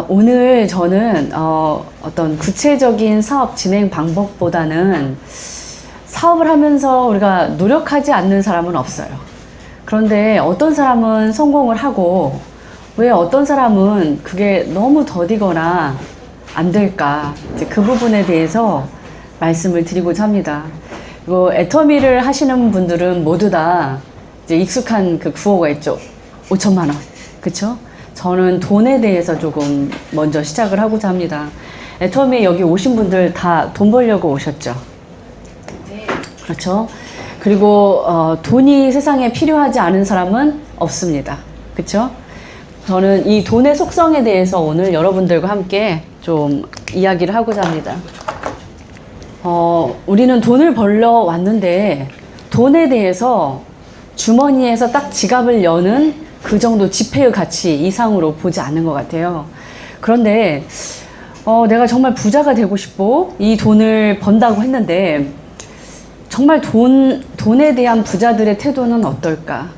오늘 저는 어떤 구체적인 사업 진행 방법보다는 사업을 하면서 우리가 노력하지 않는 사람은 없어요. 그런데 어떤 사람은 성공을 하고 왜 어떤 사람은 그게 너무 더디거나 안 될까, 이제 그 부분에 대해서 말씀을 드리고자 합니다. 애터미를 하시는 분들은 모두 다 이제 익숙한 그 구호가 있죠. 5천만 원. 그쵸? 저는 돈에 대해서 조금 먼저 시작을 하고자 합니다. 애터미에 여기 오신 분들 다 돈 벌려고 오셨죠? 네. 그렇죠? 그리고 돈이 세상에 필요하지 않은 사람은 없습니다. 그쵸? 저는 이 돈의 속성에 대해서 오늘 여러분들과 함께 좀 이야기를 하고자 합니다. 우리는 돈을 벌러 왔는데 돈에 대해서 주머니에서 딱 지갑을 여는 그 정도 지폐의 가치 이상으로 보지 않는 것 같아요. 그런데 내가 정말 부자가 되고 싶고 이 돈을 번다고 했는데 정말 돈에 대한 부자들의 태도는 어떨까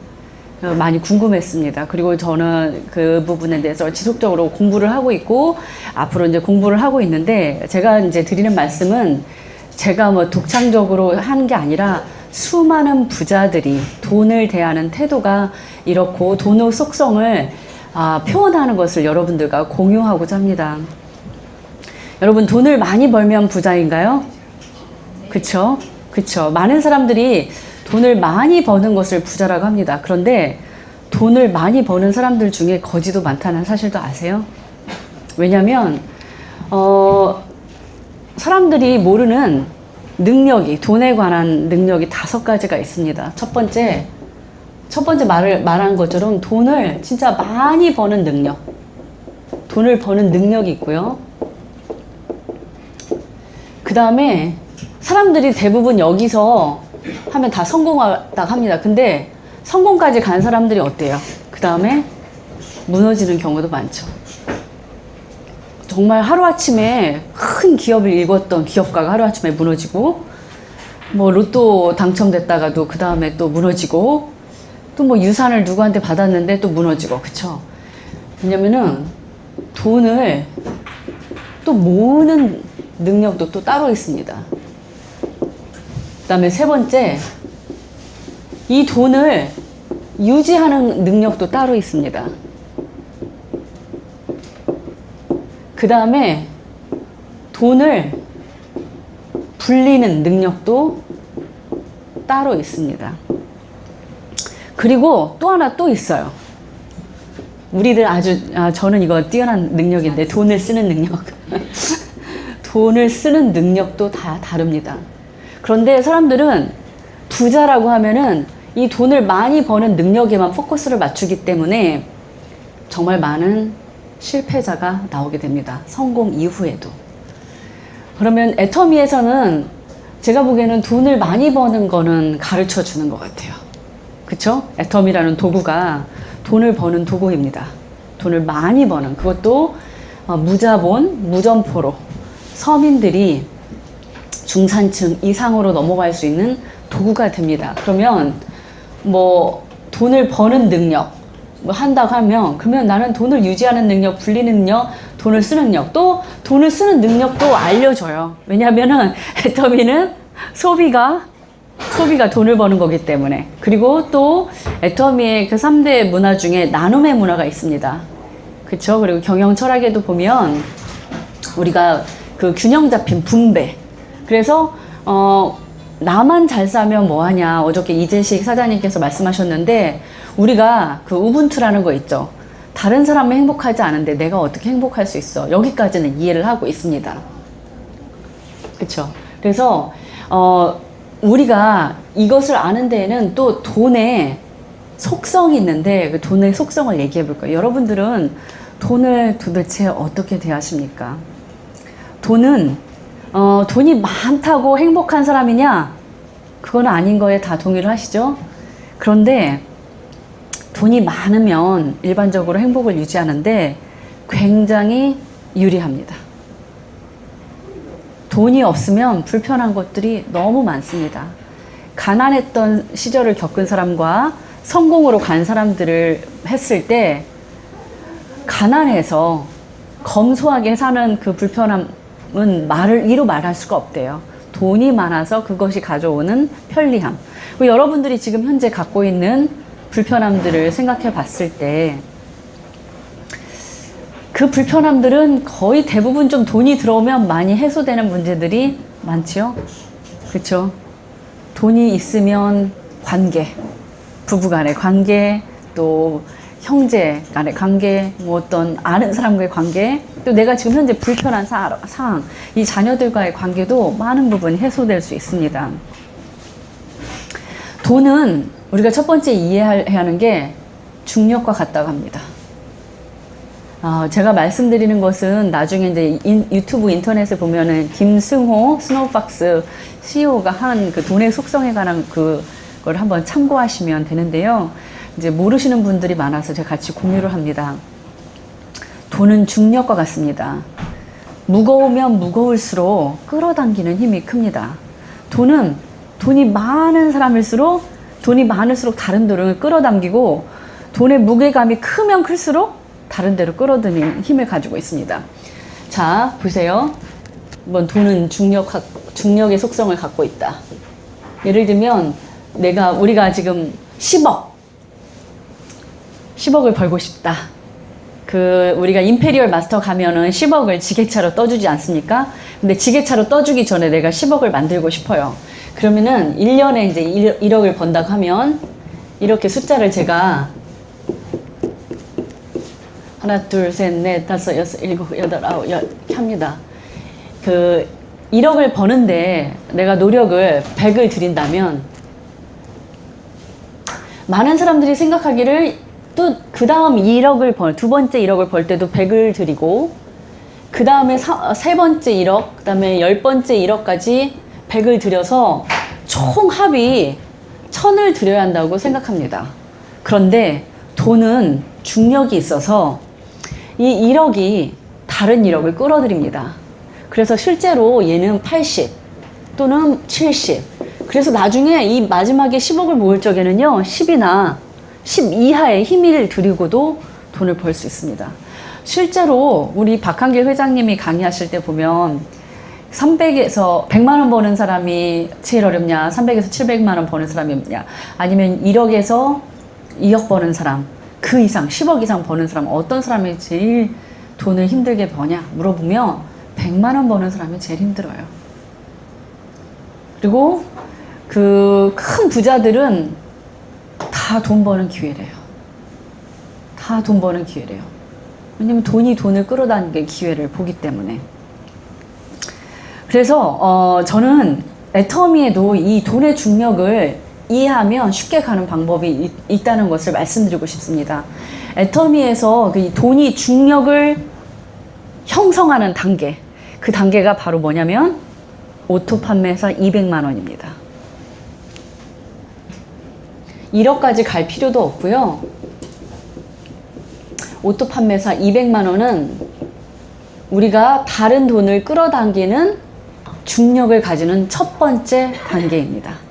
많이 궁금했습니다. 그리고 저는 그 부분에 대해서 지속적으로 공부를 하고 있고 앞으로 이제 공부를 하고 있는데, 제가 이제 드리는 말씀은 제가 뭐 독창적으로 하는 게 아니라 수많은 부자들이 돈을 대하는 태도가 이렇고 돈의 속성을 표현하는 것을 여러분들과 공유하고자 합니다. 여러분, 돈을 많이 벌면 부자인가요? 그쵸? 그쵸? 많은 사람들이 돈을 많이 버는 것을 부자라고 합니다. 그런데 돈을 많이 버는 사람들 중에 거지도 많다는 사실도 아세요? 왜냐면 사람들이 모르는 능력이, 돈에 관한 능력이 5가지가 있습니다. 첫 번째 말한 것처럼 돈을 진짜 많이 버는 능력, 돈을 버는 능력이 있고요. 그 다음에 사람들이 대부분 여기서 하면 다 성공하다고 합니다. 근데 성공까지 간 사람들이 어때요? 그 다음에 무너지는 경우도 많죠. 정말 하루아침에 큰 기업을 일궜던 기업가가 하루아침에 무너지고, 뭐 로또 당첨됐다가도 그 다음에 또 무너지고, 또 뭐 유산을 누구한테 받았는데 또 무너지고. 그쵸? 왜냐면은 돈을 또 모으는 능력도 또 따로 있습니다. 그 다음에 세 번째, 이 돈을 유지하는 능력도 따로 있습니다. 그 다음에 돈을 불리는 능력도 따로 있습니다. 그리고 또 하나 또 있어요. 우리들 저는 이거 뛰어난 능력인데, 돈을 쓰는 능력. 돈을 쓰는 능력도 다 다릅니다. 그런데 사람들은 부자라고 하면은 이 돈을 많이 버는 능력에만 포커스를 맞추기 때문에 정말 많은 실패자가 나오게 됩니다. 성공 이후에도. 그러면 애터미에서는 제가 보기에는 돈을 많이 버는 거는 가르쳐 주는 것 같아요. 그쵸? 애터미라는 도구가 돈을 버는 도구입니다. 돈을 많이 버는, 그것도 무자본, 무점포로 서민들이 중산층 이상으로 넘어갈 수 있는 도구가 됩니다. 그러면 뭐 돈을 버는 능력 뭐 한다고 하면, 그러면 나는 돈을 유지하는 능력, 불리는 능력, 돈을 쓰는 능력, 또 돈을 쓰는 능력도 알려줘요. 왜냐하면은 애터미는 소비가 돈을 버는 거기 때문에. 그리고 또 애터미의 그 3대 문화 중에 나눔의 문화가 있습니다. 그쵸? 그리고 경영 철학에도 보면 우리가 그 균형 잡힌 분배. 그래서 나만 잘 사면 뭐하냐, 어저께 이재식 사장님께서 말씀하셨는데, 우리가 그 우분투라는 거 있죠. 다른 사람은 행복하지 않은데 내가 어떻게 행복할 수 있어. 여기까지는 이해를 하고 있습니다. 그쵸? 그래서 우리가 이것을 아는 데에는 또 돈의 속성이 있는데, 그 돈의 속성을 얘기해 볼까요? 여러분들은 돈을 도대체 어떻게 대하십니까? 돈이 많다고 행복한 사람이냐? 그건 아닌 거에 다 동의를 하시죠? 그런데 돈이 많으면 일반적으로 행복을 유지하는데 굉장히 유리합니다. 돈이 없으면 불편한 것들이 너무 많습니다. 가난했던 시절을 겪은 사람과 성공으로 간 사람들을 했을 때, 가난해서 검소하게 사는 그 불편함은 이루 말할 수가 없대요. 돈이 많아서 그것이 가져오는 편리함. 여러분들이 지금 현재 갖고 있는 불편함들을 생각해 봤을 때 그 불편함들은 거의 대부분 좀 돈이 들어오면 많이 해소되는 문제들이 많지요. 그렇죠? 돈이 있으면 관계, 부부 간의 관계, 또 형제 간의 관계, 뭐 어떤 아는 사람과의 관계, 또 내가 지금 현재 불편한 상황, 이 자녀들과의 관계도 많은 부분이 해소될 수 있습니다. 돈은 우리가 첫 번째 이해해야 하는 게 중력과 같다고 합니다. 제가 말씀드리는 것은 나중에 이제 유튜브 인터넷에 보면은 김승호 스노우박스 CEO가 한 그 돈의 속성에 관한 그걸 한번 참고하시면 되는데요. 이제 모르시는 분들이 많아서 제가 같이 공유를 합니다. 돈은 중력과 같습니다. 무거우면 무거울수록 끌어당기는 힘이 큽니다. 돈이 많을수록 다른 돈을 끌어당기고, 돈의 무게감이 크면 클수록 다른 데로 끌어들이는 힘을 가지고 있습니다. 자, 보세요. 돈은 중력의 속성을 갖고 있다. 예를 들면 우리가 지금 10억을 벌고 싶다. 우리가 임페리얼 마스터 가면은 10억을 지게차로 떠주지 않습니까? 근데 지게차로 떠주기 전에 내가 10억을 만들고 싶어요. 그러면은 1년에 이제 1억을 번다고 하면 이렇게 숫자를 제가 하나, 둘, 셋, 넷, 다섯, 여섯, 일곱, 여덟, 아홉, 열 이렇게 합니다. 1억을 버는데 내가 노력을 100을 들인다면, 많은 사람들이 생각하기를 또 그 다음 두 번째 1억을 벌 때도 100을 들이고, 그 다음에 세 번째 1억, 그 다음에 10번째 1억까지 100을 들여서 총 합이 1000을 들여야 한다고 생각합니다. 그런데 돈은 중력이 있어서 이 1억이 다른 1억을 끌어들입니다. 그래서 실제로 얘는 80 또는 70. 그래서 나중에 이 마지막에 10억을 모을 적에는요, 10이나 10 이하의 힘을 들이고도 돈을 벌 수 있습니다. 실제로 우리 박한길 회장님이 강의하실 때 보면 300에서 100만 원 버는 사람이 제일 어렵냐, 300에서 700만 원 버는 사람이 없냐, 아니면 1억에서 2억 버는 사람, 그 이상 10억 이상 버는 사람, 어떤 사람이 제일 돈을 힘들게 버냐 물어보면 100만 원 버는 사람이 제일 힘들어요. 그리고 그 큰 부자들은 다 돈 버는 기회래요. 다 돈 버는 기회래요. 왜냐면 돈을 끌어당기는 기회를 보기 때문에. 그래서 저는 애터미에도 이 돈의 중력을 이해하면 쉽게 가는 방법이 있다는 것을 말씀드리고 싶습니다. 애터미에서 그 돈이 중력을 형성하는 단계, 그 단계가 바로 뭐냐면 오토 판매사 200만 원입니다. 1억까지 갈 필요도 없고요. 오토 판매사 200만 원은 우리가 다른 돈을 끌어당기는 중력을 가지는 첫 번째 단계입니다.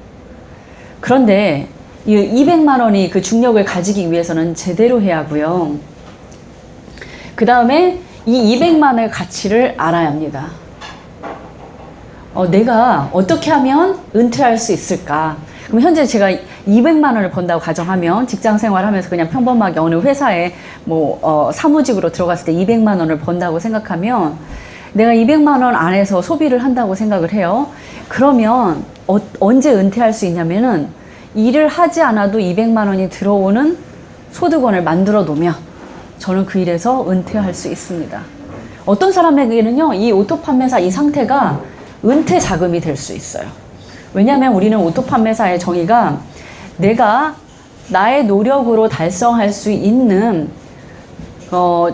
그런데 이 200만 원이 그 중력을 가지기 위해서는 제대로 해야 하고요. 그 다음에 이 200만 원의 가치를 알아야 합니다. 내가 어떻게 하면 은퇴할 수 있을까? 그럼 현재 제가 200만 원을 번다고 가정하면, 직장 생활하면서 그냥 평범하게 어느 회사에 사무직으로 들어갔을 때 200만 원을 번다고 생각하면, 내가 200만 원 안에서 소비를 한다고 생각을 해요. 그러면 언제 은퇴할 수 있냐면은, 일을 하지 않아도 200만 원이 들어오는 소득원을 만들어 놓으면 저는 그 일에서 은퇴할 수 있습니다. 어떤 사람에게는요, 이 오토 판매사 이 상태가 은퇴 자금이 될 수 있어요. 왜냐하면 우리는 오토 판매사의 정의가 내가 나의 노력으로 달성할 수 있는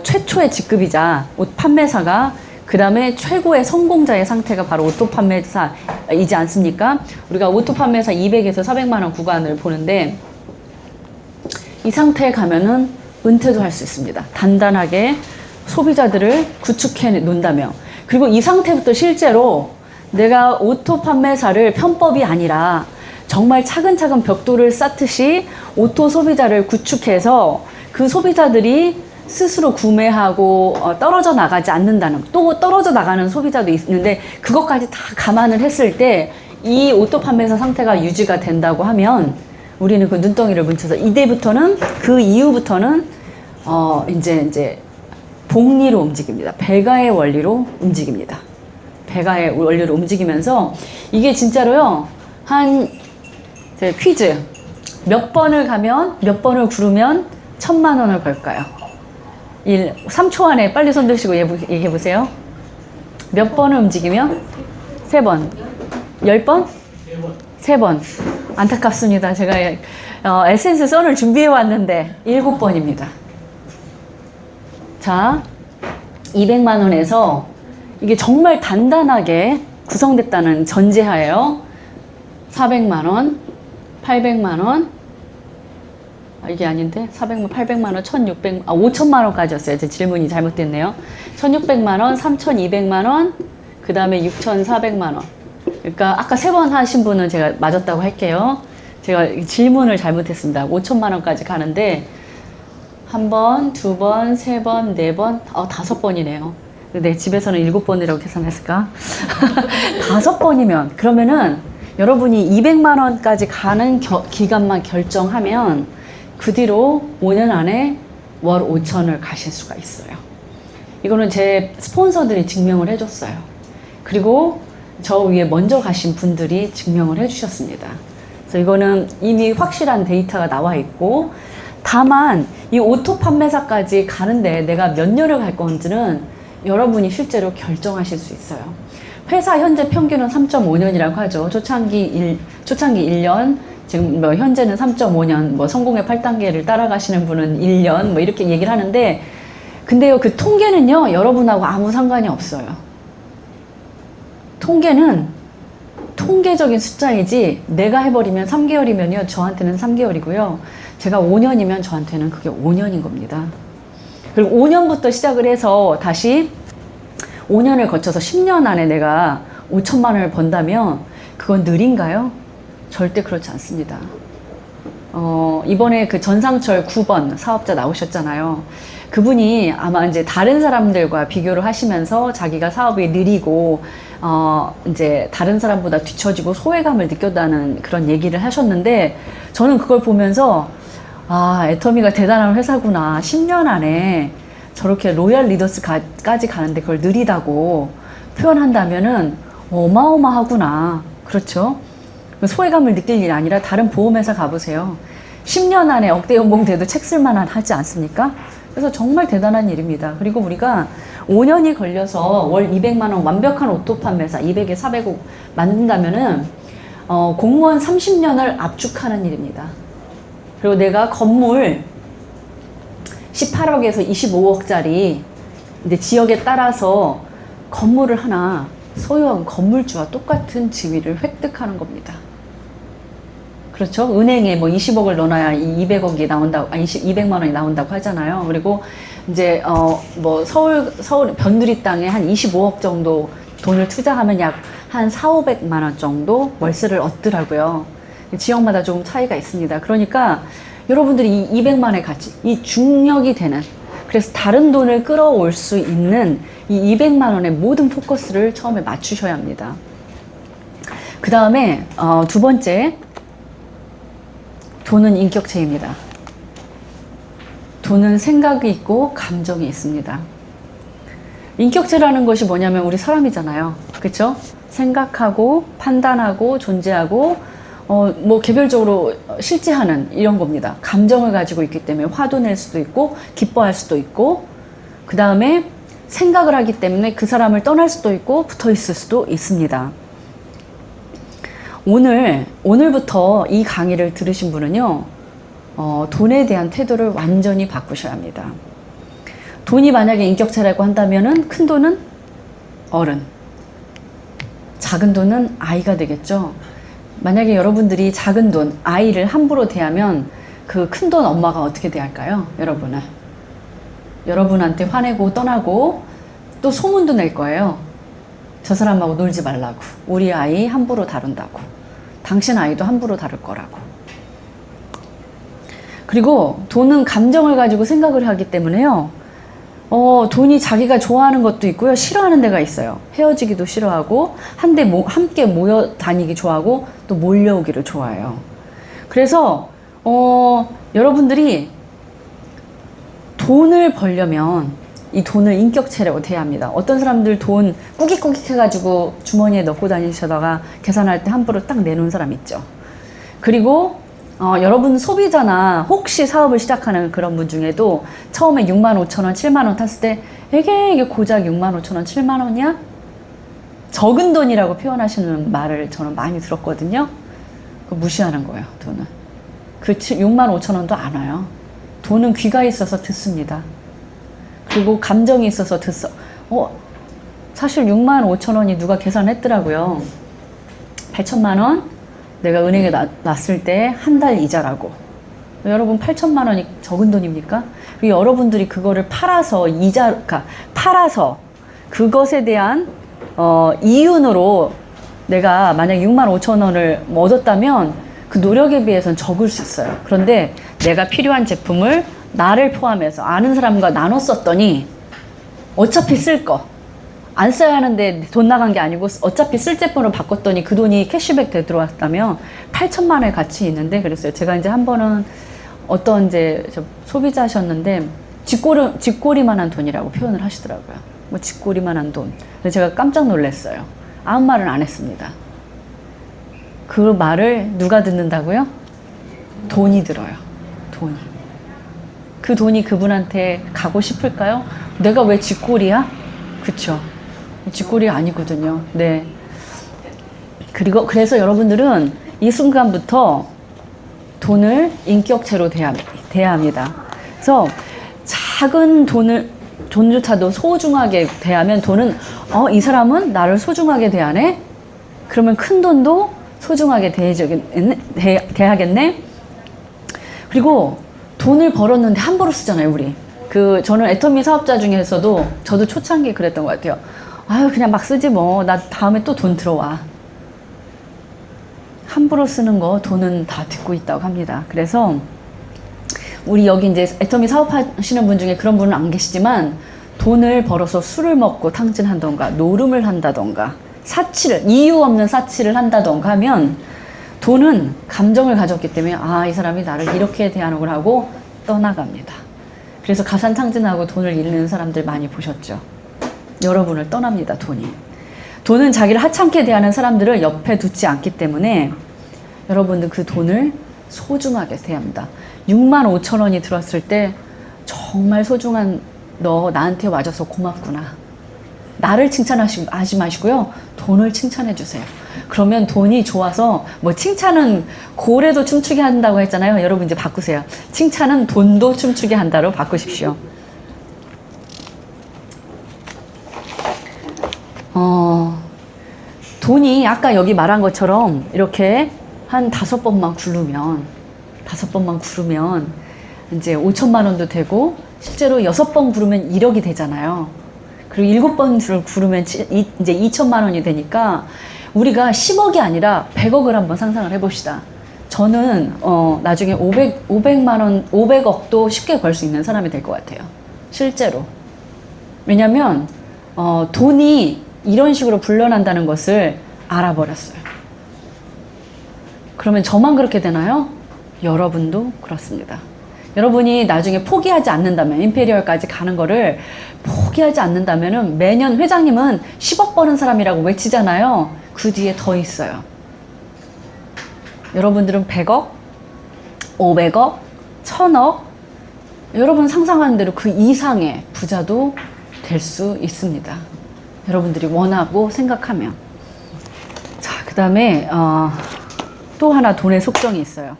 최초의 직급이자 옷 판매사가, 그 다음에 최고의 성공자의 상태가 바로 오토 판매사이지 않습니까? 우리가 오토 판매사 200에서 400만 원 구간을 보는데, 이 상태에 가면은 은퇴도 할 수 있습니다. 단단하게 소비자들을 구축해 놓는다며. 그리고 이 상태부터 실제로 내가 오토 판매사를 편법이 아니라 정말 차근차근 벽돌을 쌓듯이 오토 소비자를 구축해서 그 소비자들이 스스로 구매하고 떨어져 나가지 않는다는, 또 떨어져 나가는 소비자도 있는데 그것까지 다 감안을 했을 때 이 오토 판매사 상태가 유지가 된다고 하면 우리는 그 눈덩이를 뭉쳐서 이때부터는, 그 이후부터는 이제 복리로 움직입니다. 배가의 원리로 움직입니다. 배가의 원리로 움직이면서 이게 진짜로요, 퀴즈 몇 번을 가면, 몇 번을 구르면 1,000만 원을 벌까요? 3초 안에 빨리 손 드시고 얘기해 보세요. 몇 번을 움직이면? 3번. 10번? 3번. 안타깝습니다. 제가 에센스 썬을 준비해 왔는데 7번입니다. 자, 200만 원에서 이게 정말 단단하게 구성됐다는 전제하에요. 400만 원, 800만 원, 이게 아닌데 400만, 800만 원, 1,600, 5천만 원까지였어요. 제 질문이 잘못됐네요. 1,600만 원, 3,200만 원, 그 다음에 6,400만 원. 그러니까 아까 3번 하신 분은 제가 맞았다고 할게요. 제가 질문을 잘못했습니다. 5천만 원까지 가는데 1번, 2번, 3번, 4번, 5번이네요. 네, 집에서는 7번이라고 계산했을까? 5번이면 그러면은 여러분이 200만 원까지 가는 기간만 결정하면 그 뒤로 5년 안에 월 5천을 가실 수가 있어요. 이거는 제 스폰서들이 증명을 해줬어요. 그리고 저 위에 먼저 가신 분들이 증명을 해주셨습니다. 그래서 이거는 이미 확실한 데이터가 나와 있고, 다만 이 오토 판매사까지 가는데 내가 몇 년을 갈 건지는 여러분이 실제로 결정하실 수 있어요. 회사 현재 평균은 3.5년이라고 하죠. 초창기 1년, 지금 뭐 현재는 3.5년, 뭐 성공의 8단계를 따라가시는 분은 1년, 뭐 이렇게 얘기를 하는데, 근데요, 그 통계는요, 여러분하고 아무 상관이 없어요. 통계는 통계적인 숫자이지, 내가 해버리면 3개월이면요, 저한테는 3개월이고요. 제가 5년이면 저한테는 그게 5년인 겁니다. 그리고 5년부터 시작을 해서 다시 5년을 거쳐서 10년 안에 내가 5천만 원을 번다면 그건 느린가요? 절대 그렇지 않습니다. 이번에 그 전상철 9번 사업자 나오셨잖아요. 그분이 아마 이제 다른 사람들과 비교를 하시면서 자기가 사업이 느리고, 이제 다른 사람보다 뒤처지고 소외감을 느꼈다는 그런 얘기를 하셨는데, 저는 그걸 보면서, 아, 애터미가 대단한 회사구나. 10년 안에 저렇게 로얄 리더스까지 가는데 그걸 느리다고 표현한다면은 어마어마하구나. 그렇죠? 소외감을 느낄 일이 아니라 다른 보험회사 가보세요. 10년 안에 억대 연봉 돼도 책 쓸만한 하지 않습니까? 그래서 정말 대단한 일입니다. 그리고 우리가 5년이 걸려서 월 200만 원 완벽한 오토 판매사 200에 400억 만든다면은 공무원 30년을 압축하는 일입니다. 그리고 내가 건물 18억에서 25억짜리 이제 지역에 따라서 건물을 하나 소유한 건물주와 똑같은 지위를 획득하는 겁니다. 그렇죠? 은행에 뭐 20억을 넣어놔야 200억이 나온다고, 200만 원이 나온다고 하잖아요. 그리고 이제 뭐 서울 변두리 땅에 한 25억 정도 돈을 투자하면 약 한 4,500만 원 정도 월세를 얻더라고요. 지역마다 조금 차이가 있습니다. 그러니까 여러분들이 이 200만의 가치, 이 중력이 되는, 그래서 다른 돈을 끌어올 수 있는 이 200만 원의 모든 포커스를 처음에 맞추셔야 합니다. 그 다음에 두 번째, 돈은 인격체입니다. 돈은 생각이 있고 감정이 있습니다. 인격체라는 것이 뭐냐면 우리 사람이잖아요. 그렇죠? 생각하고 판단하고 존재하고 뭐 개별적으로 실제하는 이런 겁니다. 감정을 가지고 있기 때문에 화도 낼 수도 있고 기뻐할 수도 있고, 그 다음에 생각을 하기 때문에 그 사람을 떠날 수도 있고 붙어 있을 수도 있습니다. 오늘부터 이 강의를 들으신 분은요, 돈에 대한 태도를 완전히 바꾸셔야 합니다. 돈이 만약에 인격체라고 한다면은 큰 돈은 어른, 작은 돈은 아이가 되겠죠. 만약에 여러분들이 작은 돈, 아이를 함부로 대하면 그 큰 돈 엄마가 어떻게 대할까요? 여러분한테 화내고 떠나고 또 소문도 낼 거예요. 저 사람하고 놀지 말라고. 우리 아이 함부로 다룬다고. 당신 아이도 함부로 다룰 거라고. 그리고 돈은 감정을 가지고 생각을 하기 때문에요. 돈이 자기가 좋아하는 것도 있고요. 싫어하는 데가 있어요. 헤어지기도 싫어하고, 함께 모여 다니기 좋아하고, 또 몰려오기를 좋아해요. 그래서, 여러분들이 돈을 벌려면 이 돈을 인격체라고 대합니다. 어떤 사람들 돈 꾸깃꾸깃 해가지고 주머니에 넣고 다니시다가 계산할 때 함부로 딱 내놓은 사람 있죠. 그리고 여러분 소비자나 혹시 사업을 시작하는 그런 분 중에도 처음에 65,000원, 7만원 탔을 때 이게 고작 65,000원, 7만원이야? 적은 돈이라고 표현하시는 말을 저는 많이 들었거든요. 그거 무시하는 거예요, 돈은. 그 65,000원도 안 와요. 돈은 귀가 있어서 듣습니다. 그리고 감정이 있어서 사실 65,000원이 누가 계산했더라고요. 8천만 원 내가 은행에 놨을 때 한 달 이자라고. 여러분 8천만 원이 적은 돈입니까? 그리고 여러분들이 그거를 팔아서 팔아서 그것에 대한 이윤으로 내가 만약 65,000원을 얻었다면 그 노력에 비해서는 적을 수 있어요. 그런데 내가 필요한 제품을 나를 포함해서 아는 사람과 나눠 썼더니 어차피 쓸 거 안 써야 하는데 돈 나간 게 아니고 어차피 쓸 제품으로 바꿨더니 그 돈이 캐시백 돼 들어왔다면 8천만 원의 가치 있는데 그랬어요. 제가 이제 한 번은 어떤 이제 소비자셨는데 쥐꼬리만한 돈이라고 표현을 하시더라고요. 뭐 쥐꼬리만한 돈. 근데 제가 깜짝 놀랐어요. 아무 말은 안 했습니다. 그 말을 누가 듣는다고요? 돈이 들어요. 돈이. 그 돈이 그분한테 가고 싶을까요? 내가 왜 쥐꼬리야? 그쵸. 쥐꼬리 아니거든요. 네. 그래서 여러분들은 이 순간부터 돈을 인격체로 대해야 합니다. 그래서 작은 돈조차도 소중하게 대하면 돈은, 이 사람은 나를 소중하게 대하네? 그러면 큰 돈도 소중하게 대하겠네? 그리고 돈을 벌었는데 함부로 쓰잖아요, 우리. 저는 애터미 사업자 중에서도 저도 초창기에 그랬던 것 같아요. 아유, 그냥 막 쓰지 뭐. 나 다음에 또 돈 들어와. 함부로 쓰는 거 돈은 다 듣고 있다고 합니다. 그래서 우리 여기 이제 애터미 사업하시는 분 중에 그런 분은 안 계시지만 돈을 벌어서 술을 먹고 탕진한던가 노름을 한다던가 이유 없는 사치를 한다던가 하면 돈은 감정을 가졌기 때문에 이 사람이 나를 이렇게 대하는구나 하고 떠나갑니다. 그래서 가산탕진하고 돈을 잃는 사람들 많이 보셨죠? 여러분을 떠납니다, 돈이. 돈은 자기를 하찮게 대하는 사람들을 옆에 두지 않기 때문에 여러분들 그 돈을 소중하게 대합니다. 65,000원이 들어왔을 때 정말 소중한 너 나한테 와줘서 고맙구나. 나를 칭찬하지 마시고요. 돈을 칭찬해 주세요. 그러면 돈이 좋아서 칭찬은 고래도 춤추게 한다고 했잖아요. 여러분 이제 바꾸세요. 칭찬은 돈도 춤추게 한다로 바꾸십시오. 돈이 아까 여기 말한 것처럼 이렇게 한 5번만 구르면 이제 5천만 원도 되고 실제로 6번 구르면 1억이 되잖아요. 그리고 7번을 구르면 이제 2천만 원이 되니까 우리가 10억이 아니라 100억을 한번 상상을 해봅시다. 저는 나중에 500만 원, 500억도 쉽게 벌 수 있는 사람이 될 것 같아요. 실제로. 왜냐면 돈이 이런 식으로 불려난다는 것을 알아버렸어요. 그러면 저만 그렇게 되나요? 여러분도 그렇습니다. 여러분이 나중에 포기하지 않는다면, 임페리얼까지 가는 거를 포기하지 않는다면은 매년 회장님은 10억 버는 사람이라고 외치잖아요. 그 뒤에 더 있어요. 여러분들은 100억, 500억, 1000억, 여러분 상상하는 대로 그 이상의 부자도 될 수 있습니다. 여러분들이 원하고 생각하면. 자, 그 다음에 또 하나 돈의 속성이 있어요.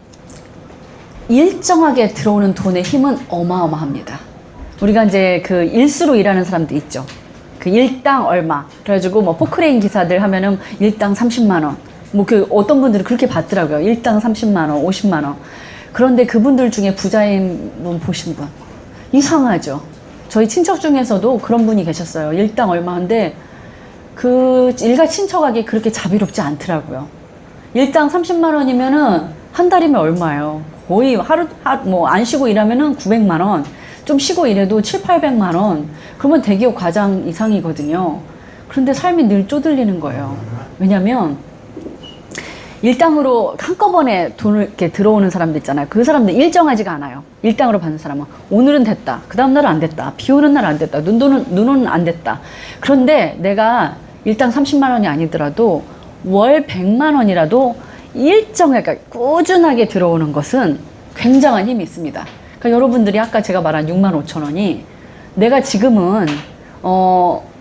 일정하게 들어오는 돈의 힘은 어마어마합니다. 우리가 이제 그 일수로 일하는 사람도 있죠. 그 일당 얼마. 그래가지고 포크레인 기사들 하면은 일당 30만원. 어떤 분들은 그렇게 받더라고요. 일당 30만원, 50만원. 그런데 그분들 중에 부자인 분 보신 분. 이상하죠. 저희 친척 중에서도 그런 분이 계셨어요. 일당 얼마인데 그 일가 친척하기 그렇게 자비롭지 않더라고요. 일당 30만원이면은 한 달이면 얼마예요? 거의 하루 안 쉬고 일하면은 900만원. 좀 쉬고 이래도 7, 800만 원. 그러면 대기업 과장 이상이거든요. 그런데 삶이 늘 쪼들리는 거예요. 왜냐면 일당으로 한꺼번에 돈을 이렇게 들어오는 사람들 있잖아요. 그 사람들 일정하지가 않아요. 일당으로 받는 사람은 오늘은 됐다. 그 다음 날은 안 됐다. 비 오는 날 안 됐다. 눈 오는 안 됐다. 그런데 내가 일당 30만 원이 아니더라도 월 100만 원이라도 일정하게 그러니까 꾸준하게 들어오는 것은 굉장한 힘이 있습니다. 그러니까 여러분들이 아까 제가 말한 6만 5천 원이 내가 지금은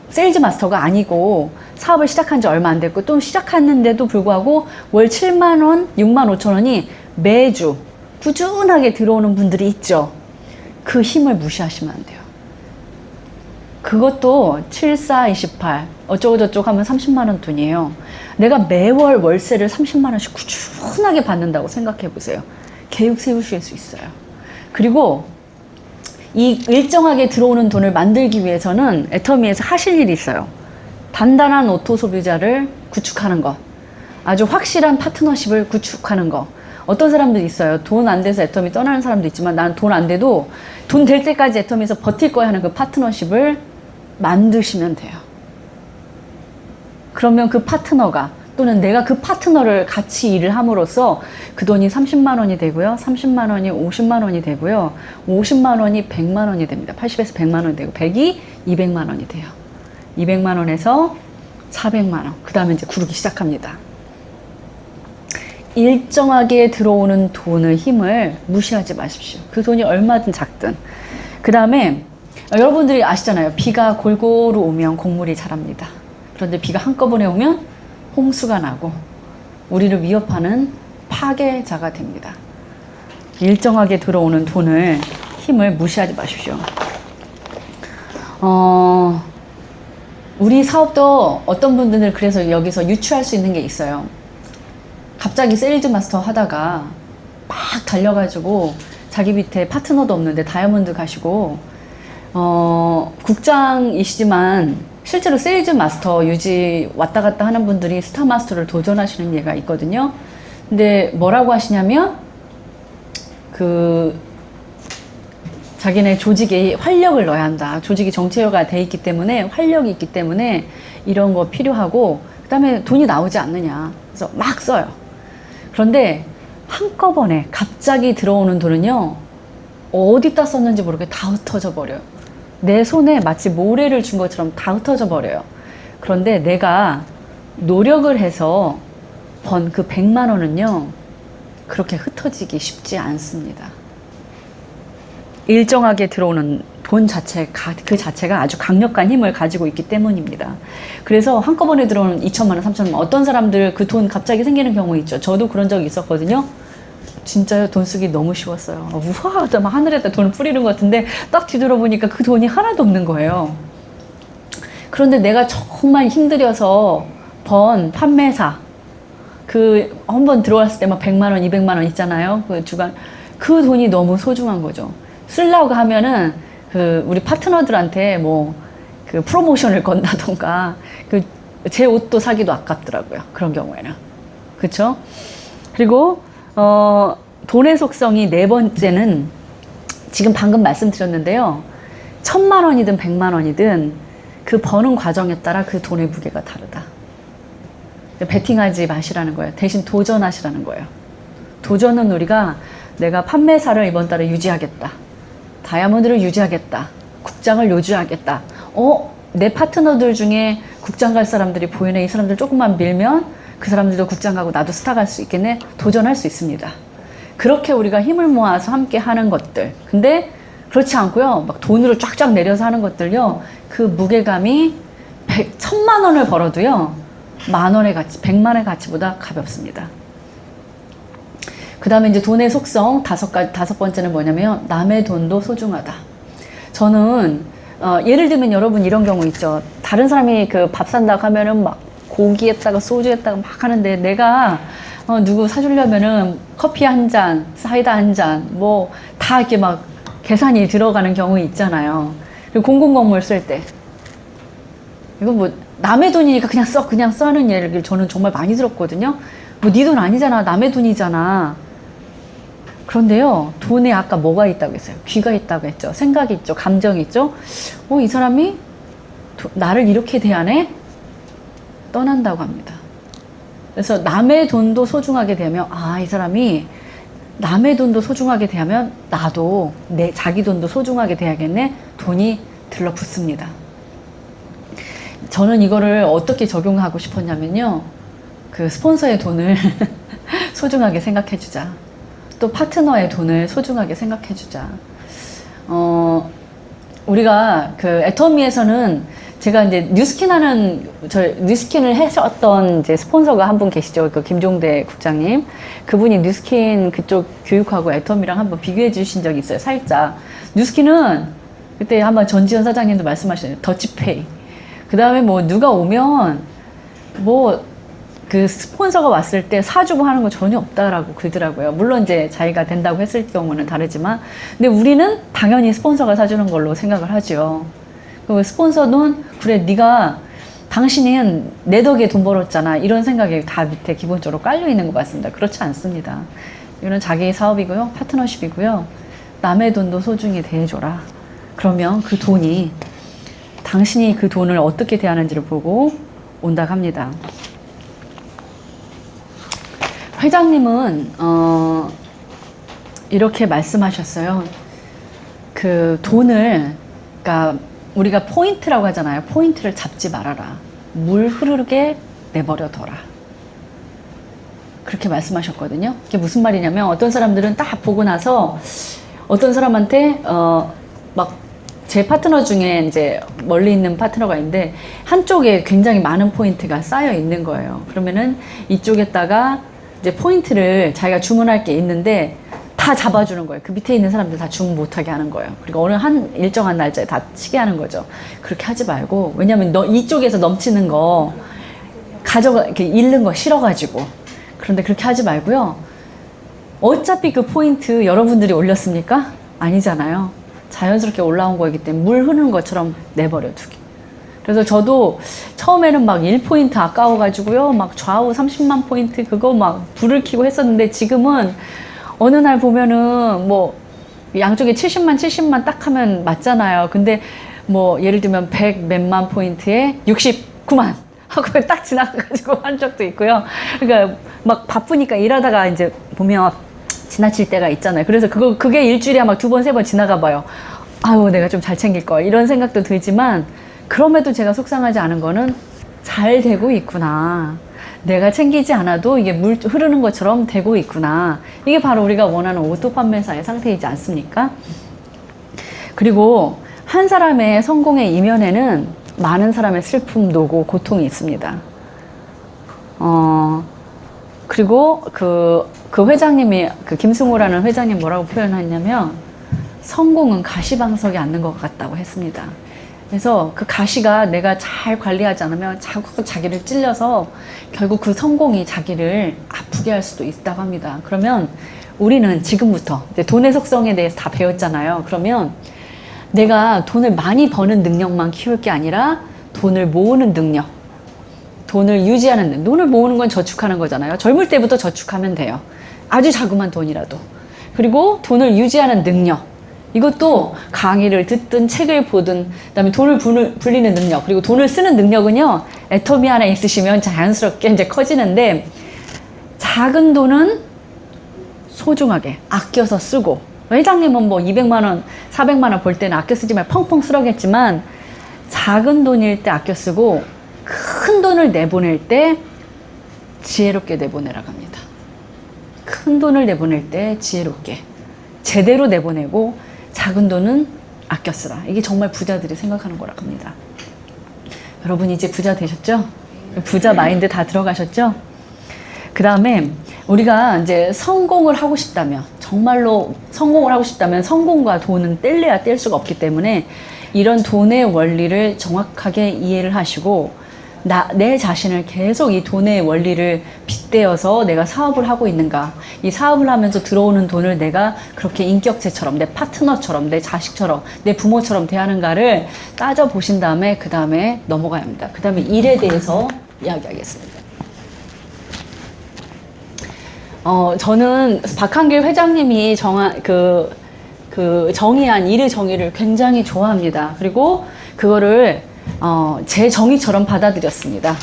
세일즈 마스터가 아니고 사업을 시작한 지 얼마 안 됐고 또 시작했는데도 불구하고 월 7만 원, 6만 5천 원이 매주 꾸준하게 들어오는 분들이 있죠. 그 힘을 무시하시면 안 돼요. 그것도 7, 4, 28 어쩌고저쩌고 하면 30만 원 돈이에요. 내가 매월 월세를 30만 원씩 꾸준하게 받는다고 생각해 보세요. 계획 세우실 수 있어요. 그리고 이 일정하게 들어오는 돈을 만들기 위해서는 애터미에서 하실 일이 있어요. 단단한 오토 소비자를 구축하는 것, 아주 확실한 파트너십을 구축하는 것. 어떤 사람들이 있어요. 돈 안 돼서 애터미 떠나는 사람도 있지만 난 돈 안 돼도 돈 될 때까지 애터미에서 버틸 거야 하는 그 파트너십을 만드시면 돼요. 그러면 그 파트너가 또는 내가 그 파트너를 같이 일을 함으로써 그 돈이 30만 원이 되고요. 30만 원이 50만 원이 되고요. 50만 원이 100만 원이 됩니다. 80에서 100만 원이 되고 100이 200만 원이 돼요. 200만 원에서 400만 원. 그 다음에 이제 구르기 시작합니다. 일정하게 들어오는 돈의 힘을 무시하지 마십시오. 그 돈이 얼마든 작든. 그 다음에 여러분들이 아시잖아요. 비가 골고루 오면 곡물이 자랍니다. 그런데 비가 한꺼번에 오면 홍수가 나고 우리를 위협하는 파괴자가 됩니다. 일정하게 들어오는 돈을 힘을 무시하지 마십시오. 우리 사업도 어떤 분들은 그래서 여기서 유추할 수 있는 게 있어요. 갑자기 세일즈 마스터 하다가 막 달려가지고 자기 밑에 파트너도 없는데 다이아몬드 가시고 국장이시지만 실제로 세일즈 마스터 유지 왔다 갔다 하는 분들이 스타 마스터를 도전하시는 예가 있거든요. 근데 뭐라고 하시냐면 자기네 조직에 활력을 넣어야 한다. 조직이 정체화가 돼 있기 때문에 활력이 있기 때문에 이런 거 필요하고 그 다음에 돈이 나오지 않느냐. 그래서 막 써요. 그런데 한꺼번에 갑자기 들어오는 돈은요. 어디다 썼는지 모르게 다 흩어져 버려요. 내 손에 마치 모래를 준 것처럼 다 흩어져 버려요. 그런데 내가 노력을 해서 번 그 100만 원은요. 그렇게 흩어지기 쉽지 않습니다. 일정하게 들어오는 돈 그 자체가 아주 강력한 힘을 가지고 있기 때문입니다. 그래서 한꺼번에 들어오는 2천만 원, 3천만 원, 어떤 사람들 그 돈 갑자기 생기는 경우 있죠. 저도 그런 적이 있었거든요. 진짜요? 돈 쓰기 너무 쉬웠어요. 우와, 막 하늘에다 돈을 뿌리는 것 같은데 딱 뒤돌아보니까 그 돈이 하나도 없는 거예요. 그런데 내가 정말 힘들여서 번 판매사 한 번 들어왔을 때 막 100만 원, 200만 원 있잖아요. 그 주간 그 돈이 너무 소중한 거죠. 쓰려고 하면은 우리 파트너들한테 그 프로모션을 건다던가 제 옷도 사기도 아깝더라고요. 그런 경우에는. 그쵸? 그리고 돈의 속성이 네 번째는 지금 방금 말씀드렸는데요. 1000만 원이든 100만 원이든 그 버는 과정에 따라 그 돈의 무게가 다르다. 베팅하지 마시라는 거예요. 대신 도전하시라는 거예요. 도전은 우리가 내가 판매사를 이번 달에 유지하겠다. 다이아몬드를 유지하겠다. 국장을 유지하겠다. 내 파트너들 중에 국장 갈 사람들이 보이네. 이 사람들 조금만 밀면 그 사람들도 국장 가고 나도 스타 갈 수 있겠네. 도전할 수 있습니다. 그렇게 우리가 힘을 모아서 함께 하는 것들. 근데 그렇지 않고요. 막 돈으로 쫙쫙 내려서 하는 것들요. 그 무게감이 1000만 원을 벌어도요. 만 원의 가치, 100만 원의 가치보다 가볍습니다. 그 다음에 이제 돈의 속성 다섯 번째는 뭐냐면 남의 돈도 소중하다. 저는 예를 들면 여러분 이런 경우 있죠. 다른 사람이 밥 산다고 하면은 막 고기에다가 소주에다가 막 하는데 내가 누구 사주려면은 커피 한 잔, 사이다 한 잔, 다 이렇게 막 계산이 들어가는 경우 있잖아요. 그리고 공공건물 쓸 때 이건 남의 돈이니까 그냥 써 하는 얘기를 저는 정말 많이 들었거든요. 네 돈 아니잖아. 남의 돈이잖아. 그런데요, 돈에 아까 뭐가 있다고 했어요? 귀가 있다고 했죠. 생각이 있죠. 감정이 있죠. 이 사람이 나를 이렇게 대하네? 떠난다고 합니다. 그래서 남의 돈도 소중하게 대하면, 이 사람이 남의 돈도 소중하게 대하면 나도 자기 돈도 소중하게 대하겠네? 돈이 들러붙습니다. 저는 이거를 어떻게 적용하고 싶었냐면요. 그 스폰서의 돈을 소중하게 생각해주자. 또 파트너의 돈을 소중하게 생각해주자. 우리가 그 애터미에서는 제가 이제 뉴스킨을 하셨던 이제 스폰서가 한 분 계시죠. 그 김종대 국장님. 그분이 뉴스킨 그쪽 교육하고 애터미랑 한번 비교해 주신 적이 있어요. 살짝. 뉴스킨은 그때 한번 전지현 사장님도 말씀하셨잖아요. 더치페이. 그 다음에 뭐 누가 오면 그 스폰서가 왔을 때 사주고 하는 거 전혀 없다라고 그러더라고요. 물론 이제 자기가 된다고 했을 경우는 다르지만, 근데 우리는 당연히 스폰서가 사주는 걸로 생각을 하죠. 그 스폰서는 그래 당신은 내 덕에 돈 벌었잖아, 이런 생각이 다 밑에 기본적으로 깔려 있는 것 같습니다. 그렇지 않습니다. 이거는 자기 사업이고요, 파트너십이고요. 남의 돈도 소중히 대해줘라. 그러면 그 돈이 당신이 그 돈을 어떻게 대하는지를 보고 온다고 합니다. 회장님은 이렇게 말씀하셨어요. 그 돈을, 그러니까 우리가 포인트라고 하잖아요. 포인트를 잡지 말아라. 물 흐르게 내버려둬라. 그렇게 말씀하셨거든요. 그게 무슨 말이냐면, 어떤 사람들은 딱 보고 나서 어떤 사람한테 막 제 파트너 중에 이제 멀리 있는 파트너가 있는데 한쪽에 굉장히 많은 포인트가 쌓여 있는 거예요. 그러면은 이쪽에다가 이제 포인트를 자기가 주문할 게 있는데 다 잡아주는 거예요. 그 밑에 있는 사람들 다 주문 못하게 하는 거예요. 그리고 어느 일정한 날짜에 다 치게 하는 거죠. 그렇게 하지 말고, 왜냐면 이쪽에서 넘치는 거 이렇게 잃는 거 싫어가지고. 그런데 그렇게 하지 말고요. 어차피 그 포인트 여러분들이 올렸습니까? 아니잖아요. 자연스럽게 올라온 거이기 때문에 물 흐르는 것처럼 내버려 두기. 그래서 저도 처음에는 막 1포인트 아까워가지고요. 막 좌우 30만 포인트 그거 막 불을 켜고 했었는데, 지금은 어느 날 보면은 뭐 양쪽에 70만 딱 하면 맞잖아요. 근데 뭐 예를 들면 100 몇만 포인트에 69만 하고 딱 지나가가지고 한 적도 있고요. 그러니까 막 바쁘니까 일하다가 이제 보면 지나칠 때가 있잖아요. 그래서 그게 일주일에 막 2번, 3번 지나가 봐요. 아유, 내가 좀 잘 챙길 걸. 이런 생각도 들지만, 그럼에도 제가 속상하지 않은 거는 잘 되고 있구나. 내가 챙기지 않아도 이게 물 흐르는 것처럼 되고 있구나. 이게 바로 우리가 원하는 오토 판매사의 상태이지 않습니까? 그리고 한 사람의 성공의 이면에는 많은 사람의 슬픔, 노고, 고통이 있습니다. 그리고 그 회장님이, 그 김승호라는 회장님 뭐라고 표현했냐면, 성공은 가시방석에 앉는 것 같다고 했습니다. 그래서 그 가시가 내가 잘 관리하지 않으면 자꾸 자기를 찔려서 결국 그 성공이 자기를 아프게 할 수도 있다고 합니다. 그러면 우리는 지금부터 이제 돈의 속성에 대해서 다 배웠잖아요. 그러면 내가 돈을 많이 버는 능력만 키울 게 아니라 돈을 모으는 능력, 돈을 유지하는 능력. 돈을 모으는 건 저축하는 거잖아요. 젊을 때부터 저축하면 돼요. 아주 자그만 돈이라도. 그리고 돈을 유지하는 능력. 이것도 강의를 듣든 책을 보든, 그다음에 돈을 불리는 능력, 그리고 돈을 쓰는 능력은요, 애터미 하나 있으시면 자연스럽게 이제 커지는데, 작은 돈은 소중하게 아껴서 쓰고, 회장님은 뭐 200만 원, 400만 원 벌 때는 아껴 쓰지 말고 펑펑 쓰라겠지만, 작은 돈일 때 아껴 쓰고 큰 돈을 내보낼 때 지혜롭게 내보내라고 합니다. 큰 돈을 내보낼 때 지혜롭게 제대로 내보내고, 작은 돈은 아껴 쓰라. 이게 정말 부자들이 생각하는 거라고 합니다. 여러분 이제 부자 되셨죠? 부자 마인드 다 들어가셨죠? 그 다음에 우리가 이제 성공을 하고 싶다면, 정말로 성공을 하고 싶다면 성공과 돈은 뗄래야 뗄 수가 없기 때문에 이런 돈의 원리를 정확하게 이해를 하시고, 내 자신을 계속 이 돈의 원리를 빗대어서 내가 사업을 하고 있는가, 이 사업을 하면서 들어오는 돈을 내가 그렇게 인격체처럼, 내 파트너처럼, 내 자식처럼, 내 부모처럼 대하는가를 따져보신 다음에 그 다음에 넘어가야 합니다. 그 다음에 일에 대해서 이야기하겠습니다. 저는 박한길 회장님이 정의한 일의 정의를 굉장히 좋아합니다. 그리고 그거를, 제 정의처럼 받아들였습니다.